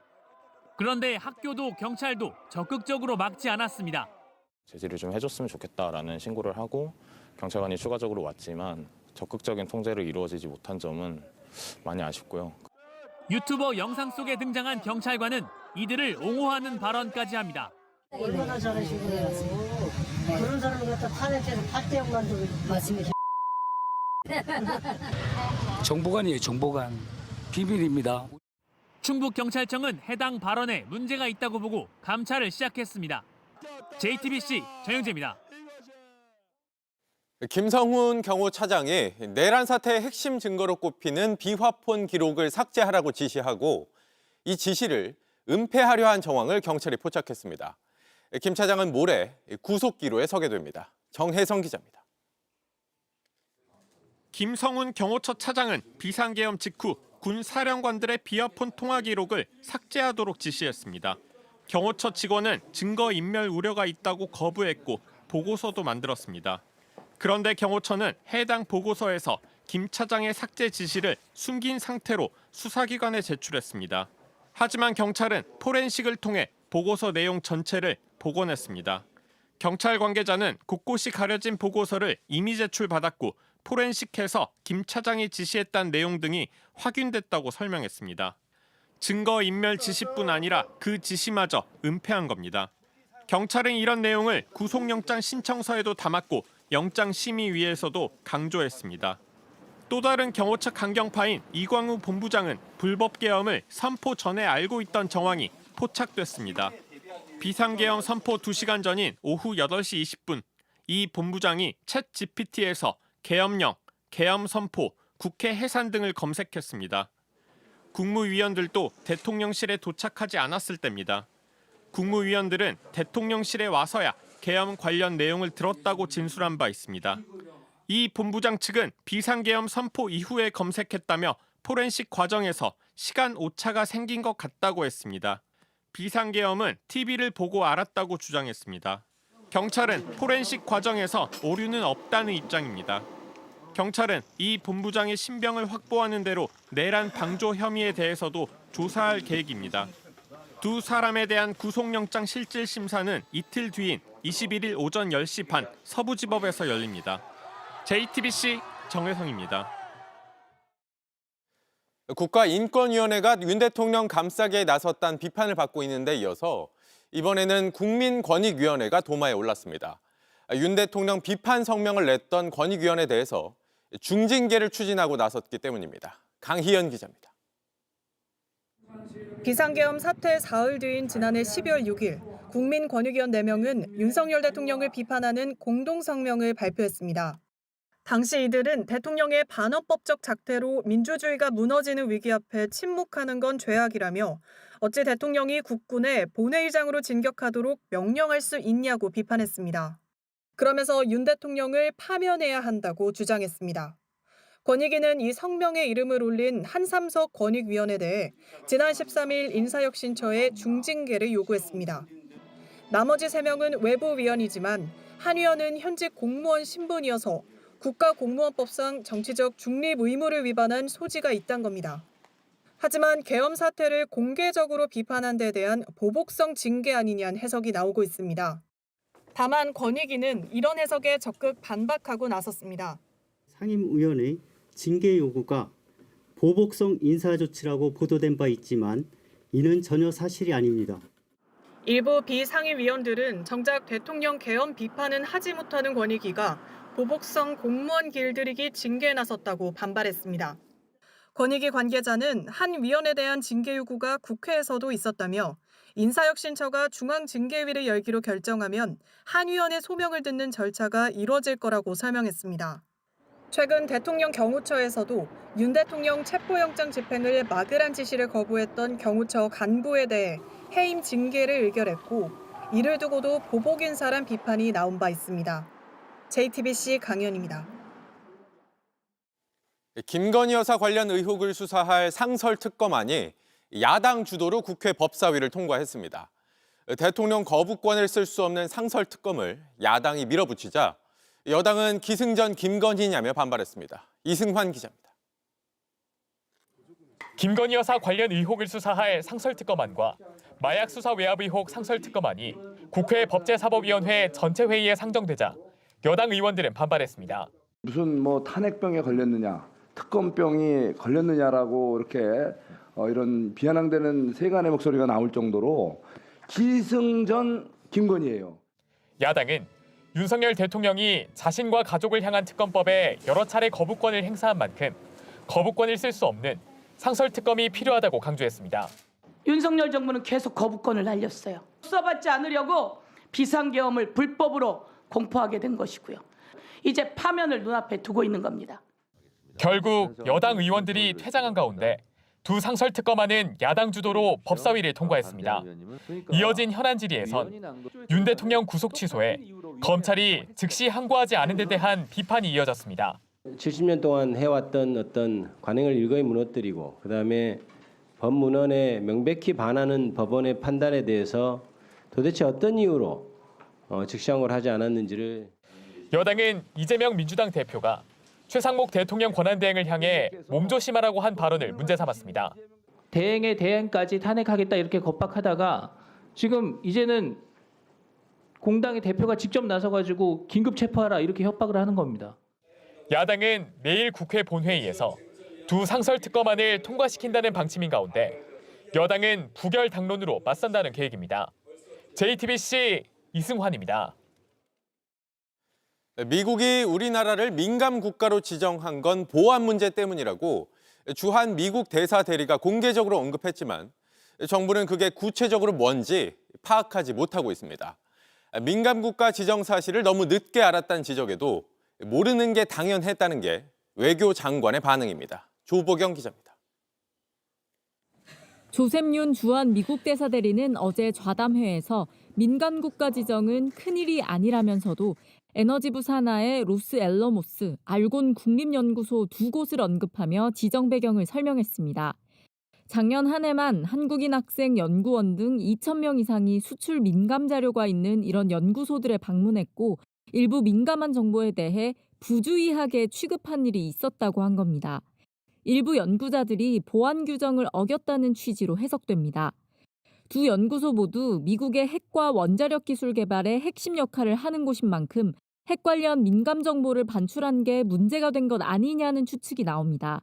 Speaker 2: 그런데 학교도 경찰도 적극적으로 막지 않았습니다.
Speaker 4: 제지를 좀 해줬으면 좋겠다라는 신고를 하고 경찰관이 추가적으로 왔지만 적극적인 통제를 이루어지지 못한 점은 많이 아쉽고요.
Speaker 2: 유튜버 영상 속에 등장한 경찰관은 이들을 옹호하는 발언까지 합니다.
Speaker 5: 얼마나 잘하시고 그런 사람을 갖다 탄핵해서 8대0 만들고 말씀이죠.
Speaker 7: 정보관이에요, 정보관. 비밀입니다.
Speaker 2: 충북경찰청은 해당 발언에 문제가 있다고 보고 감찰을 시작했습니다. JTBC 정영재입니다.
Speaker 17: 김성훈 경호차장이 내란 사태의 핵심 증거로 꼽히는 비화폰 기록을 삭제하라고 지시하고 이 지시를 은폐하려 한 정황을 경찰이 포착했습니다. 김 차장은 모레 구속기로에 서게 됩니다. 정혜성 기자입니다.
Speaker 8: 김성훈 경호처 차장은 비상계엄 직후 군 사령관들의 비화폰 통화 기록을 삭제하도록 지시했습니다. 경호처 직원은 증거인멸 우려가 있다고 거부했고 보고서도 만들었습니다. 그런데 경호처는 해당 보고서에서 김 차장의 삭제 지시를 숨긴 상태로 수사기관에 제출했습니다. 하지만 경찰은 포렌식을 통해 보고서 내용 전체를 복원했습니다. 경찰 관계자는 곳곳이 가려진 보고서를 이미 제출받았고 포렌식해서 김 차장이 지시했다는 내용 등이 확인됐다고 설명했습니다. 증거인멸 지시뿐 아니라 그 지시마저 은폐한 겁니다. 경찰은 이런 내용을 구속영장 신청서에도 담았고 영장심의위에서도 강조했습니다. 또 다른 경호처 강경파인 이광우 본부장은 불법 계엄을 선포 전에 알고 있던 정황이 포착됐습니다. 비상계엄 선포 2시간 전인 오후 8시 20분 이 본부장이 챗 GPT에서 계엄령, 계엄 선포, 국회 해산 등을 검색했습니다. 국무위원들도 대통령실에 도착하지 않았을 때입니다. 국무위원들은 대통령실에 와서야 계엄 관련 내용을 들었다고 진술한 바 있습니다. 이 본부장 측은 비상계엄 선포 이후에 검색했다며 포렌식 과정에서 시간 오차가 생긴 것 같다고 했습니다. 비상계엄은 TV를 보고 알았다고 주장했습니다. 경찰은 포렌식 과정에서 오류는 없다는 입장입니다. 경찰은 이 본부장의 신병을 확보하는 대로 내란 방조 혐의에 대해서도 조사할 계획입니다. 두 사람에 대한 구속영장 실질 심사는 이틀 뒤인 21일 오전 10시 반 서부지법에서 열립니다. JTBC 정혜성입니다.
Speaker 17: 국가인권위원회가 윤 대통령 감싸기에 나섰다는 비판을 받고 있는데 이어서 이번에는 국민권익위원회가 도마에 올랐습니다. 윤 대통령 비판 성명을 냈던 권익위원회에 대해서 중징계를 추진하고 나섰기 때문입니다. 강희연 기자입니다.
Speaker 1: 비상계엄 사태 사흘 뒤인 지난해 12월 6일 국민권익위원 4명은 윤석열 대통령을 비판하는 공동성명을 발표했습니다. 당시 이들은 대통령의 반헌법적 작태로 민주주의가 무너지는 위기 앞에 침묵하는 건 죄악이라며 어찌 대통령이 국군에 본회의장으로 진격하도록 명령할 수 있냐고 비판했습니다. 그러면서 윤 대통령을 파면해야 한다고 주장했습니다. 권익위는 이 성명에 이름을 올린 한삼석 권익위원에 대해 지난 13일 인사혁신처에 중징계를 요구했습니다. 나머지 3명은 외부위원이지만 한 위원은 현직 공무원 신분이어서 국가공무원법상 정치적 중립 의무를 위반한 소지가 있다는 겁니다. 하지만 계엄 사태를 공개적으로 비판한 데 대한 보복성 징계 아니냐는 해석이 나오고 있습니다. 다만 권익위는 이런 해석에 적극 반박하고 나섰습니다.
Speaker 6: 상임위원회 징계 요구가 보복성 인사조치라고 보도된 바 있지만 이는 전혀 사실이 아닙니다.
Speaker 1: 일부 비상임위원들은 정작 대통령 계엄 비판은 하지 못하는 권익위가 보복성 공무원 길들이기 징계에 나섰다고 반발했습니다. 권익위 관계자는 한 위원에 대한 징계 요구가 국회에서도 있었다며 인사혁신처가 중앙징계위를 열기로 결정하면 한 위원의 소명을 듣는 절차가 이뤄질 거라고 설명했습니다. 최근 대통령 경호처에서도 윤 대통령 체포영장 집행을 막으란 지시를 거부했던 경호처 간부에 대해 해임 징계를 의결했고 이를 두고도 보복 인사란 비판이 나온 바 있습니다. JTBC 강연입니다.
Speaker 17: 김건희 여사 관련 의혹을 수사할 상설특검안이 야당 주도로 국회 법사위를 통과했습니다. 대통령 거부권을 쓸 수 없는 상설특검을 야당이 밀어붙이자 여당은 기승전 김건희냐며 반발했습니다. 이승환 기자입니다.
Speaker 2: 김건희 여사 관련 의혹을 수사할 상설특검안과 마약 수사 외압 의혹 상설특검안이 국회 법제사법위원회 전체 회의에 상정되자 여당 의원들은 반발했습니다.
Speaker 9: 무슨 탄핵병에 걸렸느냐, 특검병이 걸렸느냐라고 이렇게 이런 비아냥대는 세간의 목소리가 나올 정도로 기승전 김건희예요.
Speaker 2: 야당은 윤석열 대통령이 자신과 가족을 향한 특검법에 여러 차례 거부권을 행사한 만큼 거부권을 쓸 수 없는 상설특검이 필요하다고 강조했습니다.
Speaker 10: 윤석열 정부는 계속 거부권을 날렸어요. 수사받지 않으려고 비상계엄을 불법으로 공포하게 된 것이고요. 이제 파면을 눈앞에 두고 있는 겁니다.
Speaker 2: 결국 여당 의원들이 퇴장한 가운데 두 상설특검안은 야당 주도로 법사위를 통과했습니다. 이어진 현안 질의에선 윤 대통령 구속 취소에 검찰이 즉시 항고하지 않은 데 대한 비판이 이어졌습니다.
Speaker 29: 70년 동안 해왔던 어떤 관행을 일거에 무너뜨리고 그다음에 법문헌에 명백히 반하는 법원의 판단에 대해서 도대체 어떤 이유로 즉시 항고를 하지 않았는지를
Speaker 2: 여당은 이재명 민주당 대표가 최상목 대통령 권한대행을 향해 몸조심하라고 한 발언을 문제 삼았습니다.
Speaker 11: 대행의 대행까지 탄핵하겠다 이렇게 겁박하다가 지금 이제는 공당의 대표가 직접 나서가지고 긴급 체포하라 이렇게 협박을 하는 겁니다.
Speaker 2: 야당은 내일 국회 본회의에서 두 상설특검안을 통과시킨다는 방침인 가운데 여당은 부결 당론으로 맞선다는 계획입니다. JTBC 이승환입니다.
Speaker 17: 미국이 우리나라를 민감 국가로 지정한 건 보안 문제 때문이라고 주한 미국 대사 대리가 공개적으로 언급했지만 정부는 그게 구체적으로 뭔지 파악하지 못하고 있습니다. 민감 국가 지정 사실을 너무 늦게 알았다는 지적에도 모르는 게 당연했다는 게 외교 장관의 반응입니다. 조보경 기자입니다.
Speaker 12: 조셉 윤 주한 미국 대사 대리는 어제 좌담회에서 민간 국가 지정은 큰일이 아니라면서도 에너지부 산하의 로스 앨러모스, 알곤 국립연구소 두 곳을 언급하며 지정 배경을 설명했습니다. 작년 한 해만 한국인 학생 연구원 등 2,000명 이상이 수출 민감 자료가 있는 이런 연구소들에 방문했고 일부 민감한 정보에 대해 부주의하게 취급한 일이 있었다고 한 겁니다. 일부 연구자들이 보안 규정을 어겼다는 취지로 해석됩니다. 두 연구소 모두 미국의 핵과 원자력 기술 개발에 핵심 역할을 하는 곳인 만큼 핵 관련 민감 정보를 반출한 게 문제가 된 것 아니냐는 추측이 나옵니다.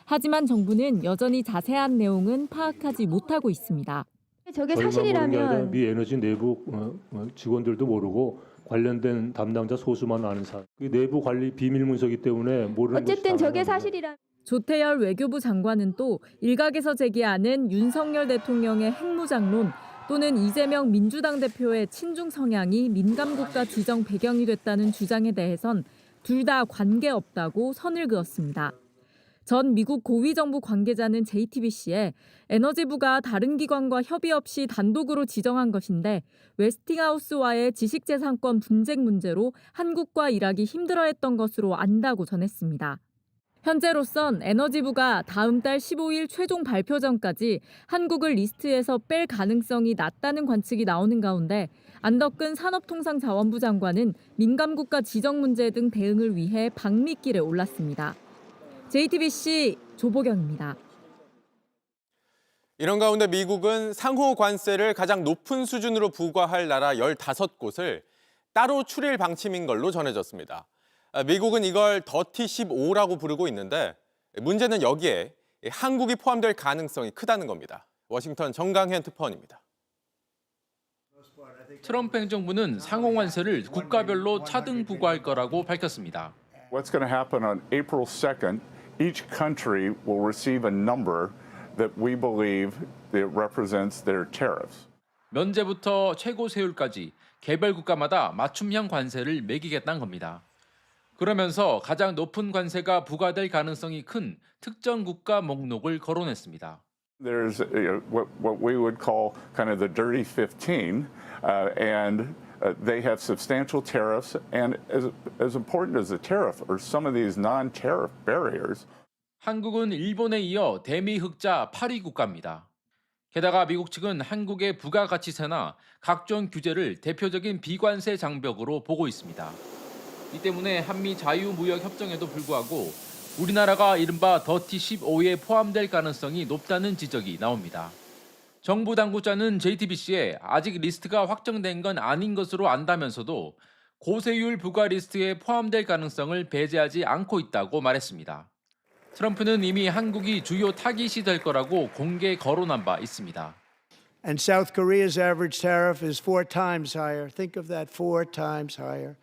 Speaker 12: 하지만 정부는 여전히 자세한 내용은 파악하지 못하고 있습니다.
Speaker 13: 저게 사실이라면
Speaker 14: 미 에너지 내부 직원들도 모르고 관련된 담당자 소수만 아는 사람. 그 내부 관리 비밀 문서이기 때문에 모르는
Speaker 13: 어쨌든 저게 사실이라면
Speaker 12: 조태열 외교부 장관은 또 일각에서 제기하는 윤석열 대통령의 핵무장론 또는 이재명 민주당 대표의 친중 성향이 민감국가 지정 배경이 됐다는 주장에 대해선 둘 다 관계없다고 선을 그었습니다. 전 미국 고위정부 관계자는 JTBC에 에너지부가 다른 기관과 협의 없이 단독으로 지정한 것인데 웨스팅하우스와의 지식재산권 분쟁 문제로 한국과 일하기 힘들어했던 것으로 안다고 전했습니다. 현재로선 에너지부가 다음 달 15일 최종 발표 전까지 한국을 리스트에서 뺄 가능성이 낮다는 관측이 나오는 가운데 안덕근 산업통상자원부 장관은 민감국가 지정 문제 등 대응을 위해 방미길에 올랐습니다. JTBC 조보경입니다.
Speaker 17: 이런 가운데 미국은 상호 관세를 가장 높은 수준으로 부과할 나라 15곳을 따로 추릴 방침인 걸로 전해졌습니다. 미국은 이걸 더티 15라고 부르고 있는데 문제는 여기에 한국이 포함될 가능성이 크다는 겁니다. 워싱턴 정강현 특파원입니다.
Speaker 15: 트럼프 행정부는 상호관세를 국가별로 차등 부과할 거라고 밝혔습니다.
Speaker 16: What's going to happen on April 2nd, each country will receive a number that we believe that represents their tariffs.
Speaker 15: 면제부터 최고 세율까지 개별 국가마다 맞춤형 관세를 매기겠다는 겁니다. 그러면서 가장 높은 관세가 부과될 가능성이 큰 특정 국가 목록을 거론했습니다.
Speaker 16: There's what we would call kind of the dirty 15, and they have substantial tariffs. And as important as the tariff are some of these non-tariff barriers.
Speaker 15: 한국은 일본에 이어 대미 흑자 8위 국가입니다. 게다가 미국 측은 한국의 부가가치세나 각종 규제를 대표적인 비관세 장벽으로 보고 있습니다. 이 때문에 한미 자유무역협정에도 불구하고 우리나라가 이른바 더티 15에 포함될 가능성이 높다는 지적이 나옵니다. 정부 당국자는 JTBC에 아직 리스트가 확정된 건 아닌 것으로 안다면서도 고세율 부과 리스트에 포함될 가능성을 배제하지 않고 있다고 말했습니다. 트럼프는 이미 한국이 주요 타깃이 될 거라고 공개 거론한 바 있습니다.
Speaker 18: And South Korea's average tariff is 4 times higher. Think of that, 4 times higher.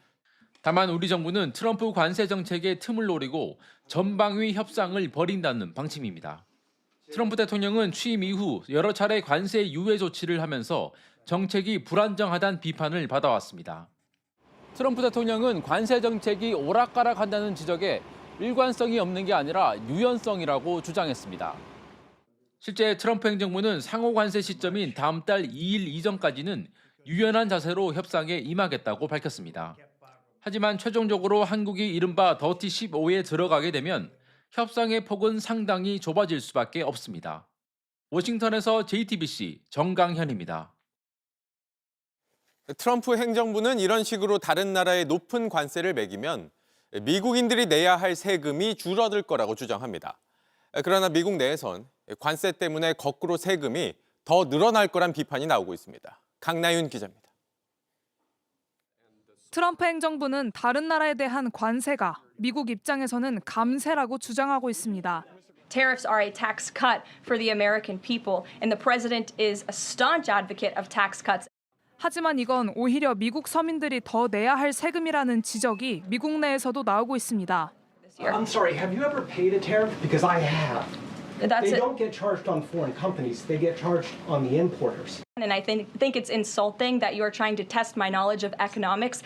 Speaker 15: 다만 우리 정부는 트럼프 관세 정책의 틈을 노리고 전방위 협상을 벌인다는 방침입니다. 트럼프 대통령은 취임 이후 여러 차례 관세 유예 조치를 하면서 정책이 불안정하다는 비판을 받아왔습니다. 트럼프 대통령은 관세 정책이 오락가락한다는 지적에 일관성이 없는 게 아니라 유연성이라고 주장했습니다. 실제 트럼프 행정부는 상호 관세 시점인 다음 달 2일 이전까지는 유연한 자세로 협상에 임하겠다고 밝혔습니다. 하지만 최종적으로 한국이 이른바 더티 15에 들어가게 되면 협상의 폭은 상당히 좁아질 수밖에 없습니다. 워싱턴에서 JTBC 정강현입니다.
Speaker 17: 트럼프 행정부는 이런 식으로 다른 나라에 높은 관세를 매기면 미국인들이 내야 할 세금이 줄어들 거라고 주장합니다. 그러나 미국 내에선 관세 때문에 거꾸로 세금이 더 늘어날 거란 비판이 나오고 있습니다. 강나윤 기자입니다.
Speaker 19: 트럼프 행정부는 다른 나라에 대한 관세가 미국 입장에서는 감세라고 주장하고 있습니다.
Speaker 20: Tariffs are a tax cut for the American people, and the president is a staunch advocate of tax cuts.
Speaker 19: 하지만 이건 오히려 미국 서민들이 더 내야 할 세금이라는 지적이 미국 내에서도 나오고 있습니다.
Speaker 21: I'm sorry, have you ever paid a tariff? Because I have. They don't get charged on foreign companies, they get charged on the importers.
Speaker 20: And I think it's insulting that you are trying to test my knowledge of economics.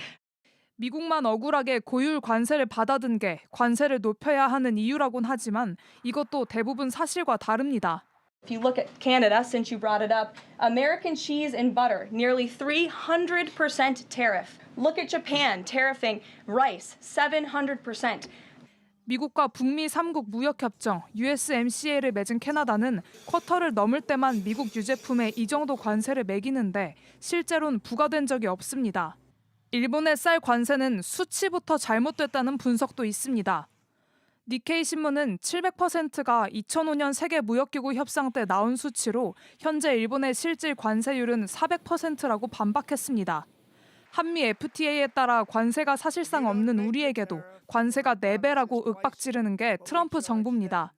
Speaker 19: 미국만 억울하게 고율 관세를 받아든 게 관세를 높여야 하는 이유라곤 하지만 이것도 대부분 사실과 다릅니다.
Speaker 20: If you look at Canada, since you brought it up, American cheese and butter, nearly 300% tariff. Look at Japan, tariffing rice, 700%.
Speaker 19: 미국과 북미 3국 무역협정 USMCA를 맺은 캐나다는 쿼터를 넘을 때만 미국 유제품에 이 정도 관세를 매기는데 실제로는 부과된 적이 없습니다. 일본의 쌀 관세는 수치부터 잘못됐다는 분석도 있습니다. 니케이 신문은 700%가 2005년 세계 무역기구 협상 때 나온 수치로 현재 일본의 실질 관세율은 400%라고 반박했습니다. 한미 FTA에 따라 관세가 사실상 없는 우리에게도 관세가 4배라고 윽박지르는 게 트럼프 정부입니다.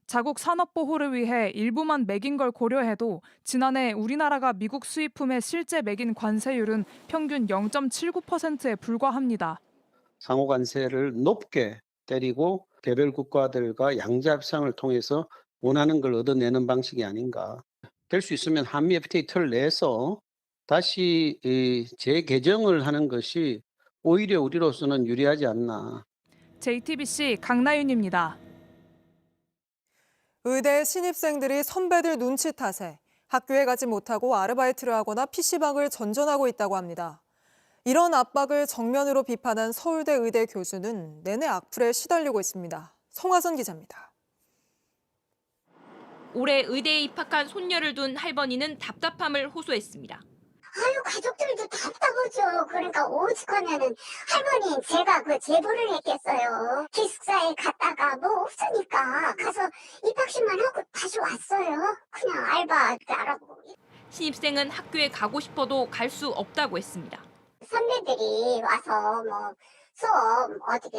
Speaker 19: 자국 산업 보호를 위해 일부만 매긴 걸 고려해도 지난해 우리나라가 미국 수입품에 실제 매긴 관세율은 평균 0.79%에 불과합니다.
Speaker 3: 상호 관세를 높게 때리고 개별 국가들과 양자 협상을 통해서 원하는 걸 얻어내는 방식이 아닌가. 될 수 있으면 한미 FTA 틀 내에서 다시 재개정을 하는 것이 오히려 우리로서는 유리하지 않나.
Speaker 19: JTBC 강나윤입니다.
Speaker 4: 의대 신입생들이 선배들 눈치 탓에 학교에 가지 못하고 아르바이트를 하거나 PC방을 전전하고 있다고 합니다. 이런 압박을 정면으로 비판한 서울대 의대 교수는 내내 악플에 시달리고 있습니다. 성화선 기자입니다.
Speaker 22: 올해 의대에 입학한 손녀를 둔 할머니는 답답함을 호소했습니다.
Speaker 23: 아유, 가족들도 답답하죠. 그러니까 오죽하면은 할머니 제가 그 제보를 했겠어요. 기숙사에 갔다가 뭐 없으니까 가서 입학식만 하고 다시 왔어요. 그냥 알바 알아보고.
Speaker 22: 신입생은 학교에 가고 싶어도 갈 수 없다고 했습니다.
Speaker 23: 선배들이 와서 뭐 수업 어떻게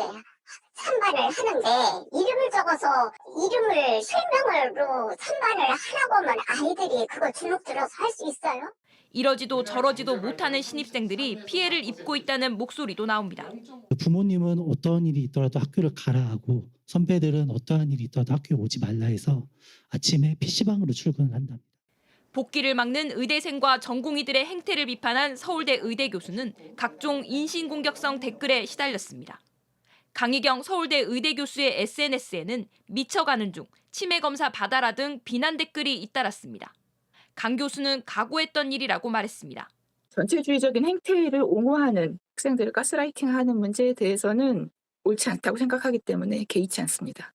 Speaker 23: 参반을 하는데 이름을 적어서 이름을 실명으로参반을 하라고 하면 아이들이 그거 주눅 들어서 할 수 있어요?
Speaker 22: 이러지도 저러지도 못하는 신입생들이 피해를 입고 있다는 목소리도 나옵니다.
Speaker 24: 부모님은 어떤 일이 있더라도 학교를 가라 하고 선배들은 어떠한 일이 있더라도 학교에 오지 말라 해서 아침에 PC방으로 출근을 한답니다.
Speaker 22: 복귀를 막는 의대생과 전공의들의 행태를 비판한 서울대 의대 교수는 각종 인신공격성 댓글에 시달렸습니다. 강희경 서울대 의대 교수의 SNS에는 미쳐가는 중 치매 검사 받아라 등 비난 댓글이 잇따랐습니다. 강 교수는 각오했던 일이라고 말했습니다.
Speaker 25: 전체주의적인 행태를 옹호하는 학생들을 가스라이팅하는 문제에 대해서는 옳지 않다고 생각하기 때문에 개의치 않습니다.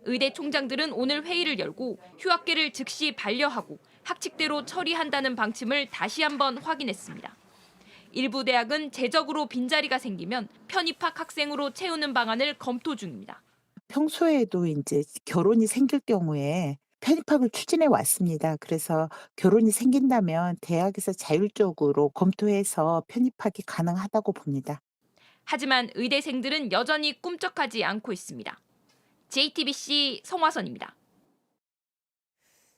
Speaker 22: 의대 총장들은 오늘 회의를 열고 휴학계를 즉시 반려하고 학칙대로 처리한다는 방침을 다시 한번 확인했습니다. 일부 대학은 재적으로 빈자리가 생기면 편입학 학생으로 채우는 방안을 검토 중입니다.
Speaker 26: 평소에도 이제 결혼이 생길 경우에 편입학을 추진해 왔습니다. 그래서 결혼이 생긴다면 대학에서 자율적으로 검토해서 편입학이 가능하다고 봅니다.
Speaker 22: 하지만 의대생들은 여전히 꿈쩍하지 않고 있습니다. JTBC 성화선입니다.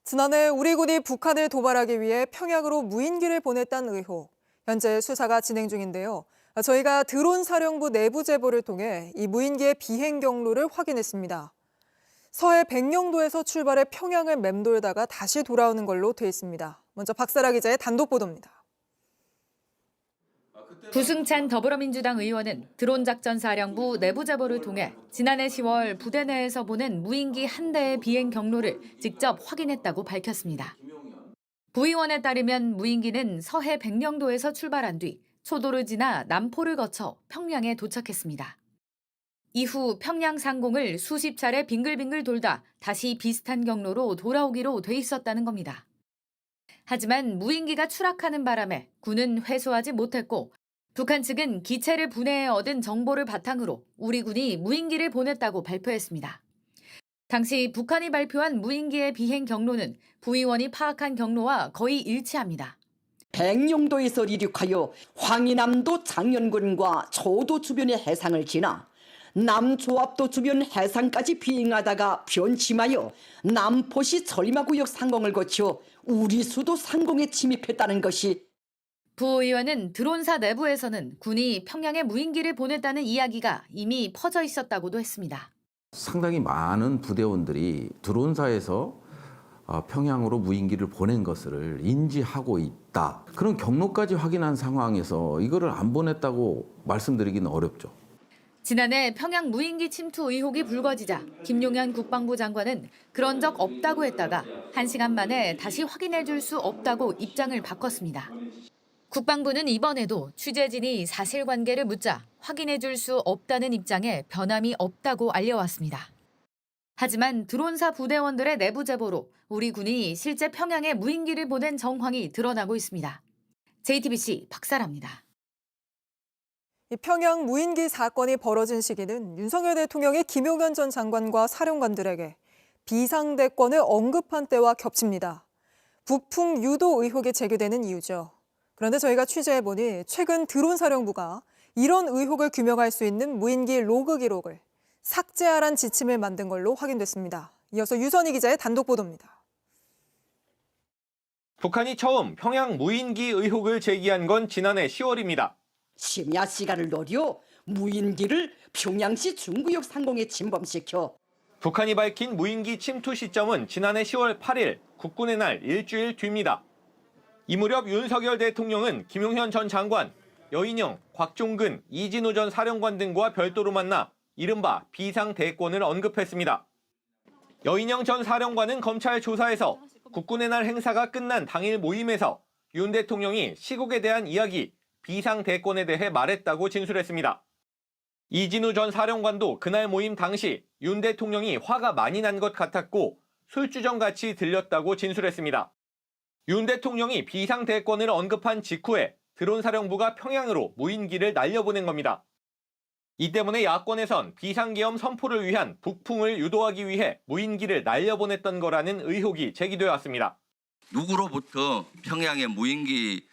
Speaker 4: 지난해 우리 군이 북한을 도발하기 위해 평양으로 무인기를 보냈다는 의혹. 현재 수사가 진행 중인데요. 저희가 드론 사령부 내부 제보를 통해 이 무인기의 비행 경로를 확인했습니다. 서해 백령도에서 출발해 평양을 맴돌다가 다시 돌아오는 걸로 돼 있습니다. 먼저 박사라 기자의 단독 보도입니다.
Speaker 12: 부승찬 더불어민주당 의원은 드론 작전 사령부 내부 제보를 통해 지난해 10월 부대 내에서 보낸 무인기 한 대의 비행 경로를 직접 확인했다고 밝혔습니다. 부 의원에 따르면 무인기는 서해 백령도에서 출발한 뒤 초도를 지나 남포를 거쳐 평양에 도착했습니다. 이후 평양 상공을 수십 차례 빙글빙글 돌다 다시 비슷한 경로로 돌아오기로 돼 있었다는 겁니다. 하지만 무인기가 추락하는 바람에 군은 회수하지 못했고 북한 측은 기체를 분해해 얻은 정보를 바탕으로 우리 군이 무인기를 보냈다고 발표했습니다. 당시 북한이 발표한 무인기의 비행 경로는 부 의원이 파악한 경로와 거의 일치합니다.
Speaker 27: 백령도에서 이륙하여 황해남도 장현군과 초도 주변의 해상을 지나 남조합도 주변 해상까지 비행하다가 변침하여 남포시 전리마구역 상공을 거쳐 우리 수도 상공에 침입했다는 것이.
Speaker 12: 부 의원은 드론사 내부에서는 군이 평양에 무인기를 보냈다는 이야기가 이미 퍼져 있었다고도 했습니다.
Speaker 28: 상당히 많은 부대원들이 드론사에서 평양으로 무인기를 보낸 것을 인지하고 있다. 그런 경로까지 확인한 상황에서 이거를 안 보냈다고 말씀드리기는 어렵죠.
Speaker 12: 지난해 평양 무인기 침투 의혹이 불거지자 김용현 국방부 장관은 그런 적 없다고 했다가 1시간 만에 다시 확인해 줄 수 없다고 입장을 바꿨습니다. 국방부는 이번에도 취재진이 사실관계를 묻자 확인해 줄 수 없다는 입장에 변함이 없다고 알려왔습니다. 하지만 드론사 부대원들의 내부 제보로 우리 군이 실제 평양에 무인기를 보낸 정황이 드러나고 있습니다. JTBC 박사라입니다.
Speaker 4: 이 평양 무인기 사건이 벌어진 시기는 윤석열 대통령이 김용현 전 장관과 사령관들에게 비상대권을 언급한 때와 겹칩니다. 북풍 유도 의혹이 제기되는 이유죠. 그런데 저희가 취재해보니 최근 드론사령부가 이런 의혹을 규명할 수 있는 무인기 로그 기록을 삭제하란 지침을 만든 걸로 확인됐습니다. 이어서 유선희 기자의 단독 보도입니다.
Speaker 1: 북한이 처음 평양 무인기 의혹을 제기한 건 지난해 10월입니다.
Speaker 27: 심야 시간을 노려 무인기를 평양시 중구역 상공에 침범시켜
Speaker 1: 북한이 밝힌 무인기 침투 시점은 지난해 10월 8일 국군의 날 일주일 뒤입니다. 이 무렵 윤석열 대통령은 김용현 전 장관, 여인영, 곽종근, 이진우 전 사령관 등과 별도로 만나 이른바 비상대권을 언급했습니다. 여인영 전 사령관은 검찰 조사에서 국군의 날 행사가 끝난 당일 모임에서 윤 대통령이 시국에 대한 이야기, 비상대권에 대해 말했다고 진술했습니다. 이진우 전 사령관도 그날 모임 당시 윤 대통령이 화가 많이 난 것 같았고 술주정같이 들렸다고 진술했습니다. 윤 대통령이 비상대권을 언급한 직후에 드론사령부가 평양으로 무인기를 날려보낸 겁니다. 이 때문에 야권에선 비상계엄 선포를 위한 북풍을 유도하기 위해 무인기를 날려보냈던 거라는 의혹이 제기되어 왔습니다.
Speaker 5: 누구로부터 평양에 무인기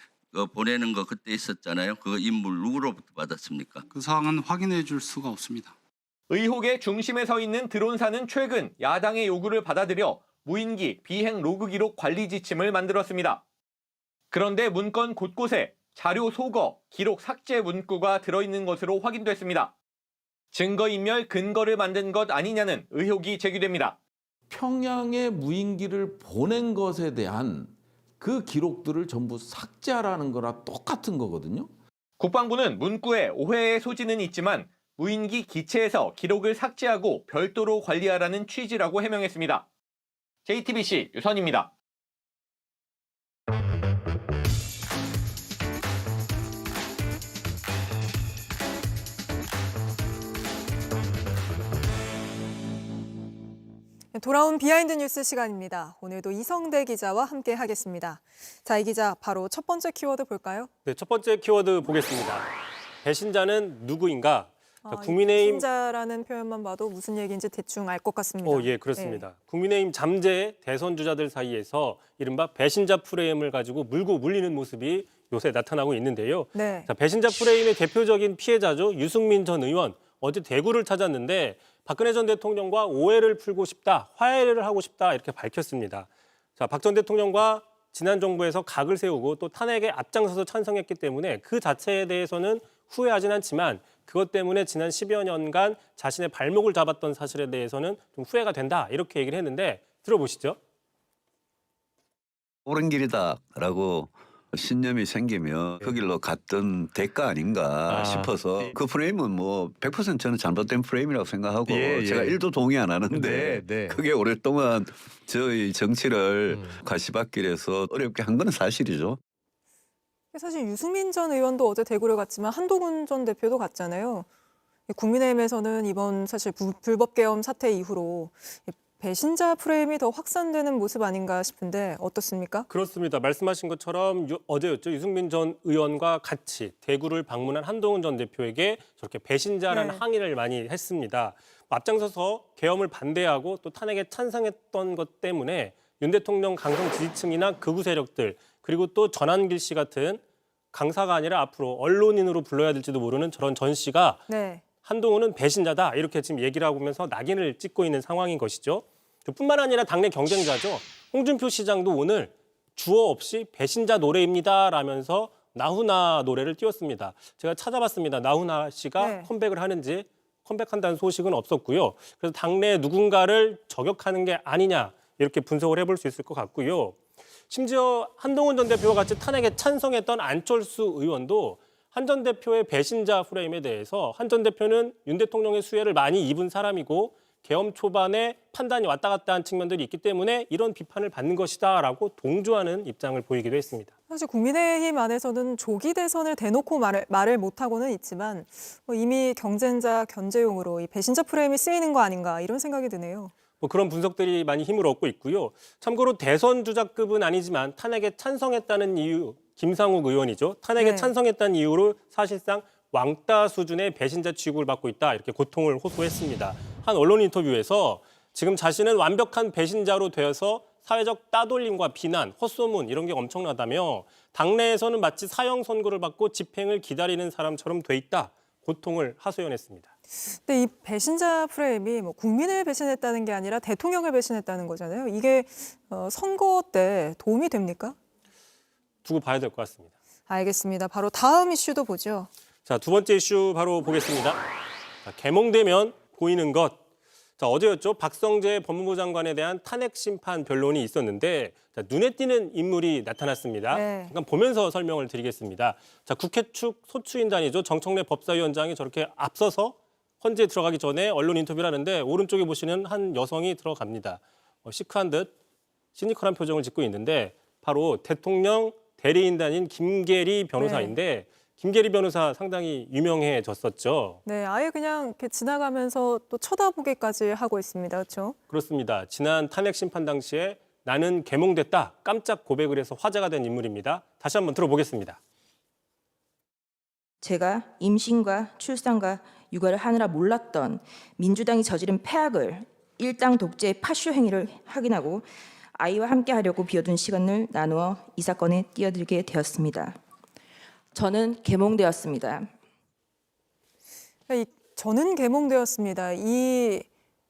Speaker 5: 보내는 거 그때 있었잖아요. 그 인물 누구로부터 받았습니까?
Speaker 6: 그 사항은 확인해 줄 수가 없습니다.
Speaker 1: 의혹의 중심에 서 있는 드론사는 최근 야당의 요구를 받아들여 무인기 비행 로그 기록 관리 지침을 만들었습니다. 그런데 문건 곳곳에 자료 소거, 기록 삭제 문구가 들어있는 것으로 확인됐습니다. 증거인멸 근거를 만든 것 아니냐는 의혹이 제기됩니다.
Speaker 28: 평양에 무인기를 보낸 것에 대한 그 기록들을 전부 삭제하라는 거랑 똑같은 거거든요.
Speaker 1: 국방부는 문구에 오해의 소지는 있지만 무인기 기체에서 기록을 삭제하고 별도로 관리하라는 취지라고 해명했습니다. JTBC 유선입니다.
Speaker 4: 돌아온 비하인드 뉴스 시간입니다. 오늘도 이성대 기자와 함께 하겠습니다. 자, 이 기자 바로 첫 번째 키워드 볼까요?
Speaker 7: 네, 첫 번째 키워드 보겠습니다. 배신자는 누구인가? 국민의힘
Speaker 4: 배신자라는 표현만 봐도 무슨 얘기인지 대충 알 것 같습니다.
Speaker 7: 예, 그렇습니다. 국민의힘 잠재 대선 주자들 사이에서 이른바 배신자 프레임을 가지고 물고 물리는 모습이 요새 나타나고 있는데요.
Speaker 4: 네.
Speaker 7: 자, 배신자 프레임의 대표적인 피해자죠. 유승민 전 의원. 어제 대구를 찾았는데 박근혜 전 대통령과 오해를 풀고 싶다, 화해를 하고 싶다 이렇게 밝혔습니다. 자, 박 전 대통령과 지난 정부에서 각을 세우고 또 탄핵에 앞장서서 찬성했기 때문에 그 자체에 대해서는 후회하진 않지만 그것 때문에 지난 10여 년간 자신의 발목을 잡았던 사실에 대해서는 좀 후회가 된다 이렇게 얘기를 했는데 들어보시죠.
Speaker 8: 옳은 길이다라고 신념이 생기면 그 길로 갔던 대가 아닌가 싶어서 그 프레임은 뭐 100% 저는 잘못된 프레임이라고 생각하고 제가 1도 동의 안 하는데 그게 오랫동안 저희 정치를 가시밭길에서 어렵게 한 건 사실이죠.
Speaker 4: 사실 유승민 전 의원도 어제 대구를 갔지만 한동훈 전 대표도 갔잖아요. 국민의힘에서는 이번 사실 불법 계엄 사태 이후로 배신자 프레임이 더 확산되는 모습 아닌가 싶은데 어떻습니까?
Speaker 7: 그렇습니다. 말씀하신 것처럼 어제였죠. 유승민 전 의원과 같이 대구를 방문한 한동훈 전 대표에게 저렇게 배신자라는 항의를 많이 했습니다. 앞장서서 계엄을 반대하고 또 탄핵에 찬성했던 것 때문에 윤 대통령 강성 지지층이나 극우 세력들 그리고 또 전한길 씨 같은 강사가 아니라 앞으로 언론인으로 불러야 될지도 모르는 저런 전 씨가 한동훈은 배신자다 이렇게 지금 얘기를 하면서 낙인을 찍고 있는 상황인 것이죠. 뿐만 아니라 당내 경쟁자죠. 홍준표 시장도 오늘 주어 없이 배신자 노래입니다 라면서 나훈아 노래를 띄웠습니다. 제가 찾아봤습니다. 나훈아 씨가 컴백을 하는지 컴백한다는 소식은 없었고요. 그래서 당내 누군가를 저격하는 게 아니냐 이렇게 분석을 해볼 수 있을 것 같고요. 심지어 한동훈 전 대표와 같이 탄핵에 찬성했던 안철수 의원도 한 전 대표의 배신자 프레임에 대해서 한 전 대표는 윤 대통령의 수혜를 많이 입은 사람이고 계엄 초반에 판단이 왔다 갔다 한 측면들이 있기 때문에 이런 비판을 받는 것이다라고 동조하는 입장을 보이기도 했습니다.
Speaker 4: 사실 국민의힘 안에서는 조기 대선을 대놓고 말을 못하고는 있지만 이미 경쟁자 견제용으로 이 배신자 프레임이 쓰이는 거 아닌가 이런 생각이 드네요.
Speaker 7: 그런 분석들이 많이 힘을 얻고 있고요. 참고로 대선 주자급은 아니지만 탄핵에 찬성했다는 이유, 김상욱 의원이죠. 탄핵에 찬성했다는 이유로 사실상 왕따 수준의 배신자 취급을 받고 있다 이렇게 고통을 호소했습니다. 한 언론 인터뷰에서 지금 자신은 완벽한 배신자로 되어서 사회적 따돌림과 비난, 헛소문 이런 게 엄청나다며 당내에서는 마치 사형 선고를 받고 집행을 기다리는 사람처럼 돼 있다. 고통을 하소연했습니다.
Speaker 4: 근데 이 배신자 프레임이 뭐 국민을 배신했다는 게 아니라 대통령을 배신했다는 거잖아요. 이게 선거 때 도움이 됩니까?
Speaker 7: 두고 봐야 될 것 같습니다.
Speaker 4: 알겠습니다. 바로 다음 이슈도 보죠.
Speaker 7: 자, 두 번째 이슈 바로 보겠습니다. 자, 개몽되면 보이는 것. 자, 어제였죠. 박성재 법무부 장관에 대한 탄핵 심판 변론이 있었는데 자, 눈에 띄는 인물이 나타났습니다.
Speaker 4: 네.
Speaker 7: 잠깐 보면서 설명을 드리겠습니다. 자, 국회 측 소추인단이죠. 정청래 법사위원장이 저렇게 앞서서 헌재에 들어가기 전에 언론 인터뷰를 하는데 오른쪽에 보시는 한 여성이 들어갑니다. 시크한 듯 시니컬한 표정을 짓고 있는데 바로 대통령 대리인단인 김계리 변호사인데 김계리 변호사 상당히 유명해졌었죠.
Speaker 4: 네, 아예 그냥 이렇게 지나가면서 또 쳐다보기까지 하고 있습니다. 그렇죠?
Speaker 7: 그렇습니다. 지난 탄핵 심판 당시에 나는 개몽됐다 깜짝 고백을 해서 화제가 된 인물입니다. 다시 한번 들어보겠습니다.
Speaker 2: 제가 임신과 출산과 육아를 하느라 몰랐던 민주당이 저지른 폐악을 일당 독재의 파쇼 행위를 확인하고 아이와 함께 하려고 비워둔 시간을 나누어 이 사건에 뛰어들게 되었습니다. 저는 개몽되었습니다.
Speaker 4: 저는 개몽되었습니다. 이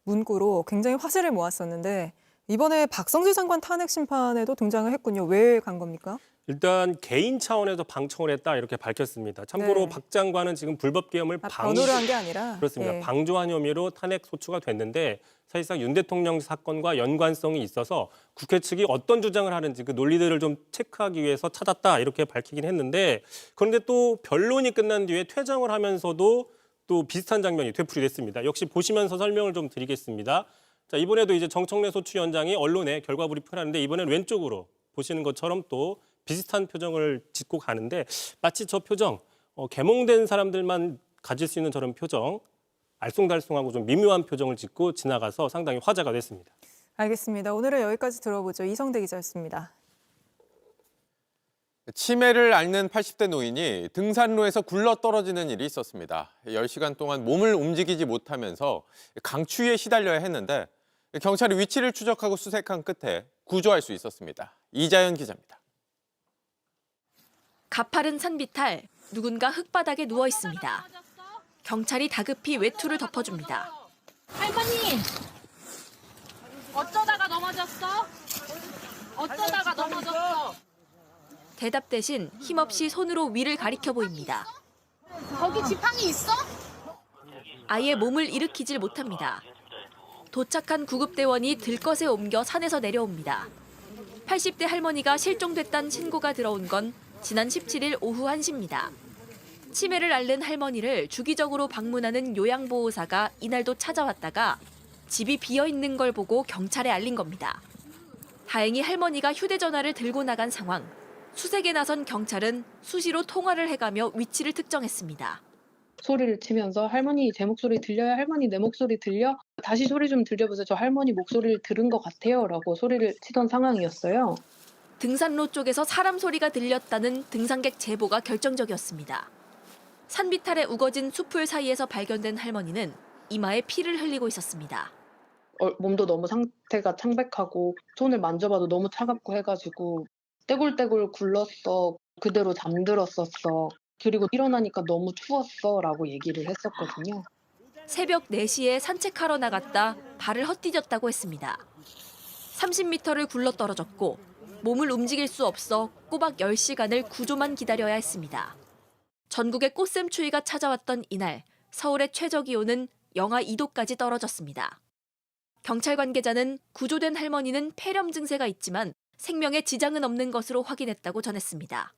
Speaker 4: 문구로 굉장히 화제를 모았었는데 이번에 박성재 장관 탄핵 심판에도 등장을 했군요. 왜 간 겁니까?
Speaker 7: 일단 개인 차원에서 방청을 했다 이렇게 밝혔습니다. 참고로
Speaker 4: 네.
Speaker 7: 박 장관은 지금 불법 계엄을
Speaker 4: 변호를 한 게 아니라
Speaker 7: 그렇습니다.
Speaker 4: 예.
Speaker 7: 방조한 혐의로 탄핵 소추가 됐는데 사실상 윤 대통령 사건과 연관성이 있어서 국회 측이 어떤 주장을 하는지 그 논리들을 좀 체크하기 위해서 찾았다 이렇게 밝히긴 했는데 그런데 또 변론이 끝난 뒤에 퇴정을 하면서도 또 비슷한 장면이 되풀이됐습니다. 역시 보시면서 설명을 좀 드리겠습니다. 자, 이번에도 이제 정청래 소추위원장이 언론에 결과 브리핑을 하는데 이번엔 왼쪽으로 보시는 것처럼 또 비슷한 표정을 짓고 가는데 마치 저 표정, 개몽된 사람들만 가질 수 있는 저런 표정, 알쏭달쏭하고 좀 미묘한 표정을 짓고 지나가서 상당히 화제가 됐습니다.
Speaker 4: 알겠습니다. 오늘은 여기까지 들어보죠. 이성대 기자였습니다.
Speaker 17: 치매를 앓는 80대 노인이 등산로에서 굴러떨어지는 일이 있었습니다. 10시간 동안 몸을 움직이지 못하면서 강추위에 시달려야 했는데 경찰이 위치를 추적하고 수색한 끝에 구조할 수 있었습니다. 이자연 기자입니다.
Speaker 22: 가파른 산 비탈, 누군가 흙바닥에 누워 있습니다. 경찰이 다급히 외투를 덮어줍니다.
Speaker 9: 할머니! 어쩌다가 넘어졌어? 어쩌다가 넘어졌어?
Speaker 22: 대답 대신 힘없이 손으로 위를 가리켜 보입니다.
Speaker 9: 거기 지팡이 있어?
Speaker 22: 아예 몸을 일으키질 못합니다. 도착한 구급대원이 들것에 옮겨 산에서 내려옵니다. 80대 할머니가 실종됐다는 신고가 들어온 건 지난 17일 오후 1시입니다. 치매를 앓는 할머니를 주기적으로 방문하는 요양보호사가 이날도 찾아왔다가 집이 비어있는 걸 보고 경찰에 알린 겁니다. 다행히 할머니가 휴대전화를 들고 나간 상황. 수색에 나선 경찰은 수시로 통화를 해가며 위치를 특정했습니다.
Speaker 10: 소리를 치면서 할머니 제 목소리 들려요? 할머니 내 목소리 들려? 다시 소리 좀 들려보세요. 저 할머니 목소리를 들은 것 같아요. 라고 소리를 치던 상황이었어요.
Speaker 22: 등산로 쪽에서 사람 소리가 들렸다는 등산객 제보가 결정적이었습니다. 산비탈에 우거진 숲풀 사이에서 발견된 할머니는 이마에 피를 흘리고 있었습니다.
Speaker 10: 몸도 너무 상태가 창백하고 손을 만져봐도 너무 차갑고 해가지고 떼굴떼굴 굴렀어. 그대로 잠들었었어. 그리고 일어나니까 너무 추웠어. 라고 얘기를 했었거든요.
Speaker 22: 새벽 4시에 산책하러 나갔다 발을 헛디뎠다고 했습니다. 30m를 굴러떨어졌고 몸을 움직일 수 없어 꼬박 10시간을 구조만 기다려야 했습니다. 전국에 꽃샘 추위가 찾아왔던 이날 서울의 최저기온은 영하 2도까지 떨어졌습니다. 경찰 관계자는 구조된 할머니는 폐렴 증세가 있지만 생명에 지장은 없는 것으로 확인했다고 전했습니다.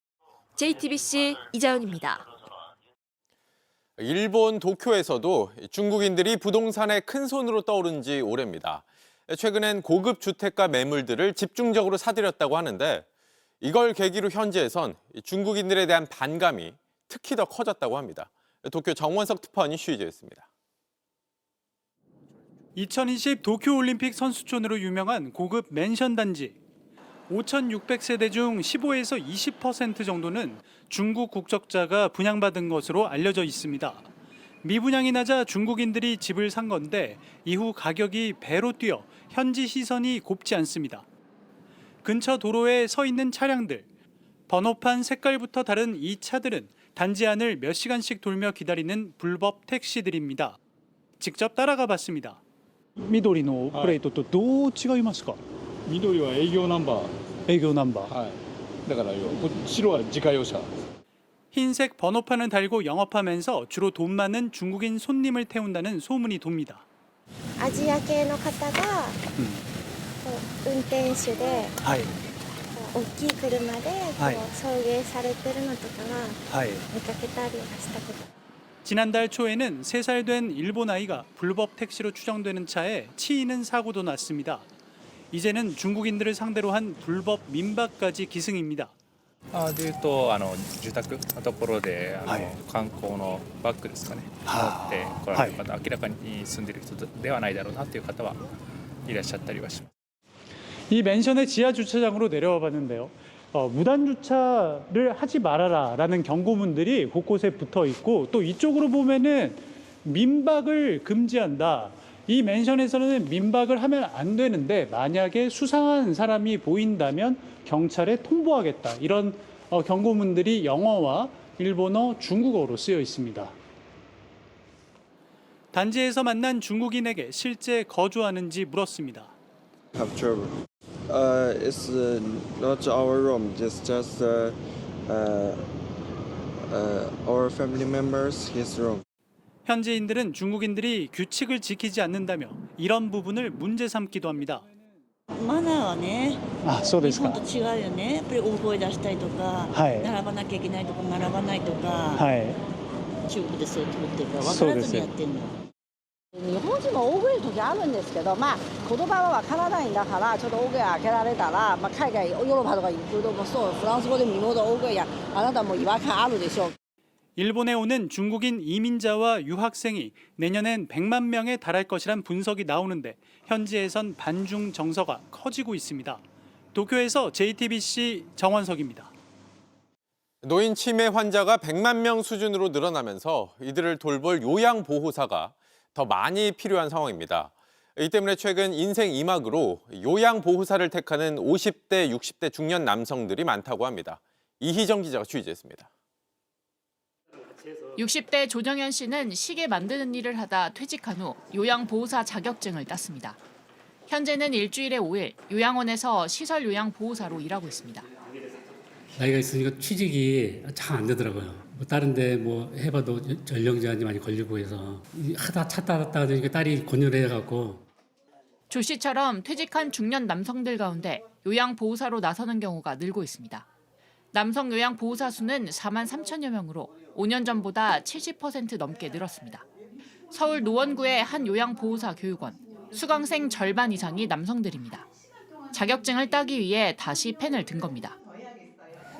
Speaker 22: JTBC 이자연입니다.
Speaker 17: 일본 도쿄에서도 중국인들이 부동산에 큰 손으로 떠오른 지 오래입니다. 최근엔 고급 주택가 매물들을 집중적으로 사들였다고 하는데 이걸 계기로 현지에선 중국인들에 대한 반감이 특히 더 커졌다고 합니다. 도쿄 정원석 특파원이 취재했습니다.
Speaker 11: 2020 도쿄올림픽 선수촌으로 유명한 고급 맨션 단지. 5,600세대 중 15에서 20% 정도는 중국 국적자가 분양받은 것으로 알려져 있습니다. 미분양이 낮아 중국인들이 집을 산 건데 이후 가격이 배로 뛰어 현지 시선이 곱지 않습니다. 근처 도로에 서 있는 차량들, 번호판 색깔부터 다른 이 차들은 단지 안을 몇 시간씩 돌며 기다리는 불법 택시들입니다. 직접 따라가 봤습니다.
Speaker 13: 緑のプレートとどう違いますか？緑は営業ナンバー。営業ナンバー。はい。だから白は自家用車。
Speaker 11: 흰색 번호판을 달고 영업하면서 주로 돈 많은 중국인 손님을 태운다는 소문이 돕니다.
Speaker 23: アジア系の方が運転手で、大きい車で送迎されてるのとかは見かけたりはしたこと。
Speaker 11: 지난달 초에는 3살 된 일본 아이가 불법 택시로 추정되는 차에 치이는 사고도 났습니다. 이제는 중국인들을 상대로 한 불법 민박까지 기승입니다.
Speaker 14: でいうと住宅のところで観光のバッグですかね持って来られる方、明らかに住んでいる人ではないだろうなという方はいらっしゃったりはします。
Speaker 13: 이 맨션의 지하 주차장으로 내려와 봤는데요. 무단 주차를 하지 말아라라는 경고문들이 곳곳에 붙어 있고 또 이쪽으로 보면은 민박을 금지한다. 이 맨션에서는 민박을 하면 안 되는데 만약에 수상한 사람이 보인다면 경찰에 통보하겠다. 이런 경고문들이 영어와 일본어, 중국어로 쓰여 있습니다.
Speaker 11: 단지에서 만난 중국인에게 실제 거주하는지 물었습니다.
Speaker 15: Have trouble. It's not our room. Just our family members his room.
Speaker 11: 현지인들은 중국인들이 규칙을 지키지 않는다며 이런 부분을 문제 삼기도 합니다.
Speaker 16: マナーはね、
Speaker 13: そうですか。
Speaker 16: 日本と違うよね。やっぱり大声出したりとか、並ばなきゃいけないとか並ばないとか、中国でそう取ってるから分からずにやってるの。日本人も大声の時あるんですけど、まあ言葉は分からないんだから、ちょっと大声開けられたら、まあ海外ヨーロッパとか行くともそう、フランス語でも日本語大声や、あなたも違和感あるでしょう。
Speaker 11: 일본에 오는 중국인 이민자와 유학생이 내년엔 100만 명에 달할 것이란 분석이 나오는데 현지에선 반중 정서가 커지고 있습니다. 도쿄에서 JTBC 정원석입니다.
Speaker 17: 노인 치매 환자가 100만 명 수준으로 늘어나면서 이들을 돌볼 요양보호사가 더 많이 필요한 상황입니다. 이 때문에 최근 인생 2막으로 요양보호사를 택하는 50대, 60대 중년 남성들이 많다고 합니다. 이희정 기자가 취재했습니다.
Speaker 22: 60대 조정현 씨는 시계 만드는 일을 하다 퇴직한 후 요양보호사 자격증을 땄습니다. 현재는 일주일에 5일 요양원에서 시설 요양보호사로 일하고 있습니다.
Speaker 18: 나이가 있으니까 취직이 잘 안 되더라고요. 다른 데 해봐도 연령 제한이 많이 걸리고 해서 찾다 보니까 딸이 권유를 해갖고.
Speaker 22: 조 씨처럼 퇴직한 중년 남성들 가운데 요양보호사로 나서는 경우가 늘고 있습니다. 남성 요양보호사 수는 4만 3천여 명으로 5년 전보다 70% 넘게 늘었습니다. 서울 노원구의 한 요양보호사 교육원, 수강생 절반 이상이 남성들입니다. 자격증을 따기 위해 다시 펜을 든 겁니다.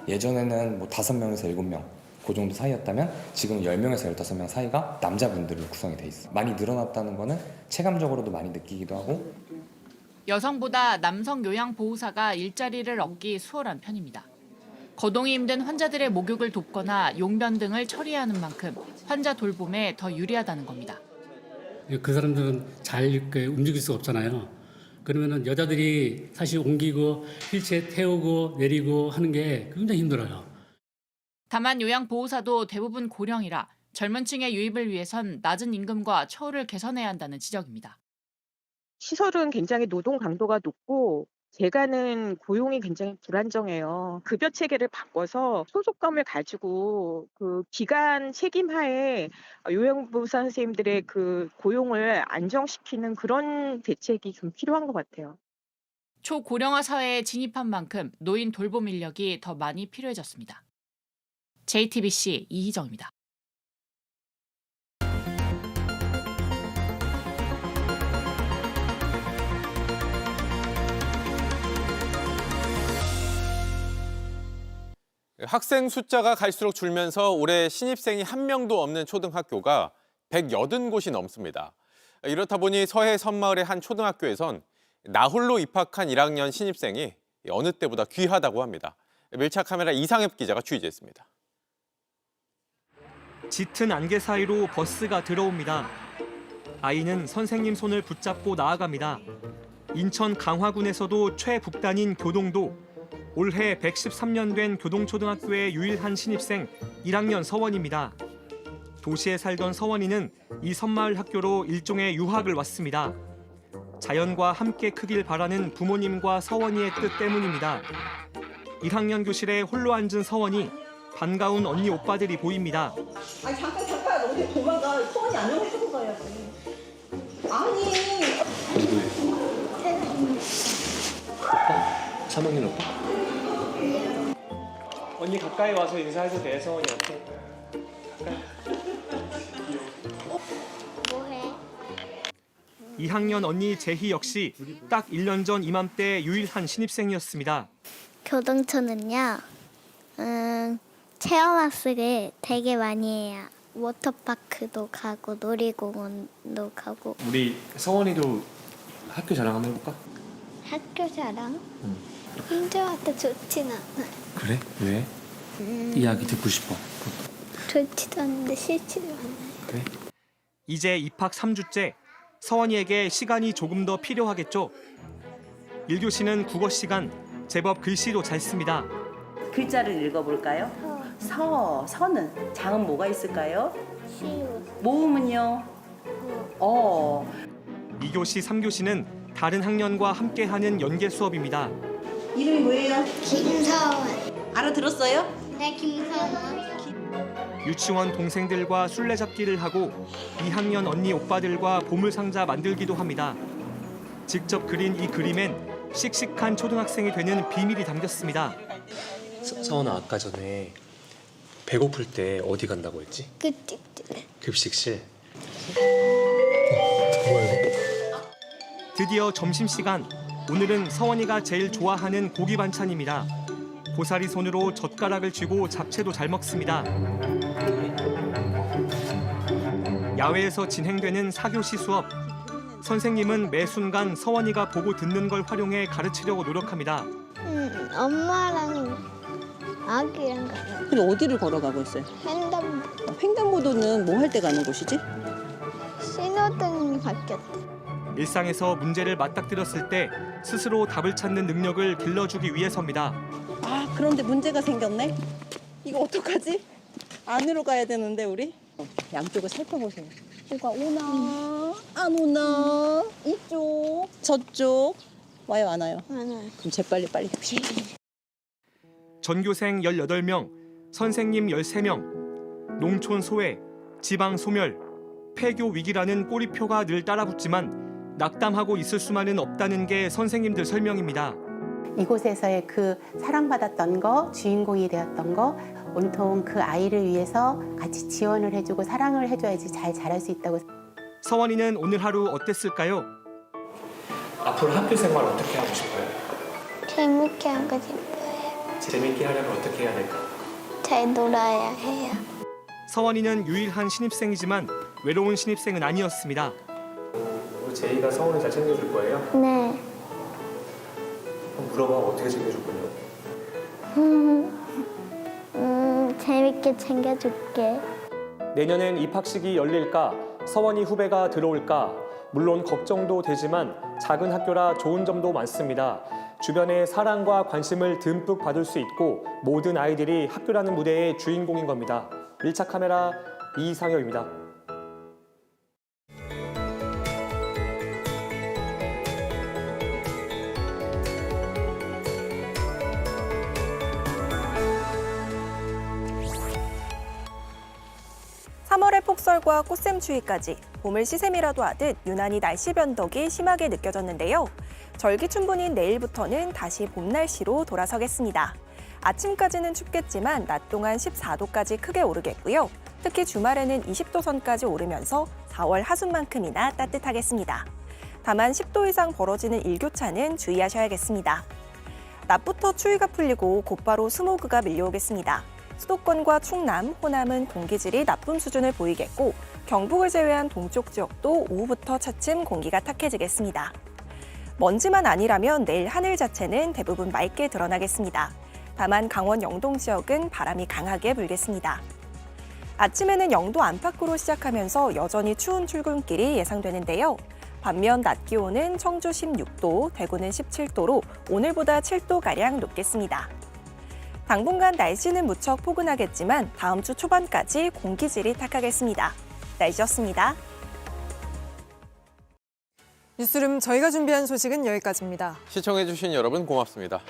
Speaker 20: 예전에는 5명에서 7명 그 정도 사이였다면 지금 10명에서 15명 사이가 남자분들로 구성이 돼 있어요. 많이 늘어났다는 거는 체감적으로도 많이 느끼기도 하고.
Speaker 22: 여성보다 남성 요양보호사가 일자리를 얻기 수월한 편입니다. 거동이 힘든 환자들의 목욕을 돕거나 용변 등을 처리하는 만큼 환자 돌봄에 더 유리하다는 겁니다.
Speaker 18: 그 사람들은 잘 움직일 수가 없잖아요. 그러면은 여자들이 사실 옮기고 휠체어 태우고 내리고 하는 게 굉장히 힘들어요.
Speaker 22: 다만 요양보호사도 대부분 고령이라 젊은 층의 유입을 위해선 낮은 임금과 처우를 개선해야 한다는 지적입니다.
Speaker 21: 시설은 굉장히 노동 강도가 높고 제가는 고용이 굉장히 불안정해요. 급여 체계를 바꿔서 소속감을 가지고 그 기간 책임하에 요양보호사 선생님들의 그 고용을 안정시키는 그런 대책이 좀 필요한 것 같아요.
Speaker 22: 초고령화 사회에 진입한 만큼 노인 돌봄 인력이 더 많이 필요해졌습니다. JTBC 이희정입니다.
Speaker 17: 학생 숫자가 갈수록 줄면서 올해 신입생이 한 명도 없는 초등학교가 180곳이 넘습니다. 이렇다 보니 서해 섬마을의 한 초등학교에선 나홀로 입학한 1학년 신입생이 어느 때보다 귀하다고 합니다. 밀착 카메라 이상엽 기자가 취재했습니다.
Speaker 3: 짙은 안개 사이로 버스가 들어옵니다. 아이는 선생님 손을 붙잡고 나아갑니다. 인천 강화군에서도 최북단인 교동도 올해 113년 된 교동초등학교의 유일한 신입생 1학년 서원입니다. 도시에 살던 서원이는 이 섬마을 학교로 일종의 유학을 왔습니다. 자연과 함께 크길 바라는 부모님과 서원이의 뜻 때문입니다. 1학년 교실에 홀로 앉은 서원이 반가운 언니 오빠들이 보입니다.
Speaker 16: 아니 잠깐 어디 도망가. 소원이 안녕해주고 가야지. 아니.
Speaker 3: 오빠? 3학년 오빠? 언니 가까이 와서 인사해도 돼, 서원이한테. 가까이.
Speaker 23: 뭐해?
Speaker 3: 2학년 언니 재희 역시 딱 1년 전 이맘때 유일한 신입생이었습니다.
Speaker 23: 교동초는요, 체험학습을 되게 많이 해요. 워터파크도 가고 놀이공원도 가고.
Speaker 3: 우리 서원이도 학교 자랑 한번 해볼까?
Speaker 23: 학교 자랑? 혼자 와도 좋진 않아.
Speaker 3: 그래? 왜? 이야기 듣고 싶어.
Speaker 23: 좋지도 않은데 싫지도 않아.
Speaker 3: 그래? 이제 입학 3주째 서원이에게 시간이 조금 더 필요하겠죠. 1교시는 국어 시간, 제법 글씨도 잘 씁니다.
Speaker 16: 글자를 읽어볼까요? 서는 장은 뭐가 있을까요?
Speaker 23: 시우.
Speaker 16: 모음은요?
Speaker 3: 2교시, 3교시는 다른 학년과 함께하는 연계 수업입니다.
Speaker 16: 이름이 뭐예요?
Speaker 23: 김서원.
Speaker 16: 알아들었어요?
Speaker 23: 네, 김서원.
Speaker 3: 유치원 동생들과 술래잡기를 하고 2학년 언니 오빠들과 보물상자 만들기도 합니다. 직접 그린 이 그림엔 씩씩한 초등학생이 되는 비밀이 담겼습니다. 서원아, 아까 전에 배고플 때 어디 간다고 했지? 급식실. 드디어 점심시간. 오늘은 서원이가 제일 좋아하는 고기 반찬입니다. 고사리 손으로 젓가락을 쥐고 잡채도 잘 먹습니다. 야외에서 진행되는 4교시 수업. 선생님은 매 순간 서원이가 보고 듣는 걸 활용해 가르치려고 노력합니다.
Speaker 23: 엄마랑 아기랑 가요.
Speaker 16: 근데 어디를 걸어가고 있어요?
Speaker 23: 횡단보.
Speaker 16: 횡단보도는 뭐 할 때 가는 곳이지?
Speaker 23: 신호등이 바뀌었대.
Speaker 3: 일상에서 문제를 맞닥뜨렸을 때 스스로 답을 찾는 능력을 길러주기 위해서입니다.
Speaker 16: 아, 그런데 문제가 생겼네. 이거 어떡하지? 안으로 가야 되는데 우리? 양쪽을 살펴보세요. 뭐가 오나 안 오나 이쪽 저쪽 와요 안 와요?
Speaker 23: 안 와요.
Speaker 16: 그럼 재빨리 빨리 갑시다.
Speaker 3: 전교생 18명, 선생님 13명, 농촌 소외, 지방 소멸, 폐교 위기라는 꼬리표가 늘 따라붙지만 낙담하고 있을 수만은 없다는 게 선생님들 설명입니다.
Speaker 5: 이곳에서의 그 사랑받았던 거, 주인공이 되었던 거, 온통 그 아이를 위해서 같이 지원을 해주고 사랑을 해줘야지 잘 자랄 수 있다고.
Speaker 3: 서원이는 오늘 하루 어땠을까요? 앞으로 학교 생활 어떻게 하고 싶어요?
Speaker 23: 재밌게 하고 싶어요.
Speaker 3: 재밌게 하려면 어떻게 해야 될까?
Speaker 23: 잘 놀아야 해요.
Speaker 3: 서원이는 유일한 신입생이지만 외로운 신입생은 아니었습니다. 제이가 서원이 잘 챙겨줄 거예요?
Speaker 23: 네.
Speaker 3: 물어봐, 어떻게 챙겨줄 거냐고.
Speaker 23: 재밌게 챙겨줄게.
Speaker 3: 내년엔 입학식이 열릴까, 서원이 후배가 들어올까, 물론 걱정도 되지만 작은 학교라 좋은 점도 많습니다. 주변의 사랑과 관심을 듬뿍 받을 수 있고 모든 아이들이 학교라는 무대의 주인공인 겁니다. 밀착 카메라 이상엽입니다.
Speaker 12: (3월의) 폭설과 꽃샘추위까지 봄을 시샘이라도 하듯 유난히 날씨 변덕이 심하게 느껴졌는데요. 절기춘분인 내일부터는 다시 봄 날씨로 돌아서겠습니다. 아침까지는 춥겠지만 낮 동안 14도까지 크게 오르겠고요. 특히 주말에는 20도 선까지 오르면서 4월 하순만큼이나 따뜻하겠습니다. 다만 10도 이상 벌어지는 일교차는 주의하셔야겠습니다. 낮부터 추위가 풀리고 곧바로 스모그가 밀려오겠습니다. 수도권과 충남, 호남은 공기질이 나쁨 수준을 보이겠고 경북을 제외한 동쪽 지역도 오후부터 차츰 공기가 탁해지겠습니다. 먼지만 아니라면 내일 하늘 자체는 대부분 맑게 드러나겠습니다. 다만 강원 영동 지역은 바람이 강하게 불겠습니다. 아침에는 영도 안팎으로 시작하면서 여전히 추운 출근길이 예상되는데요. 반면 낮 기온은 청주 16도, 대구는 17도로 오늘보다 7도가량 높겠습니다. 당분간 날씨는 무척 포근하겠지만 다음 주 초반까지 공기질이 탁하겠습니다. 날씨였습니다.
Speaker 4: 뉴스룸 저희가 준비한 소식은 여기까지입니다.
Speaker 17: 시청해주신 여러분 고맙습니다.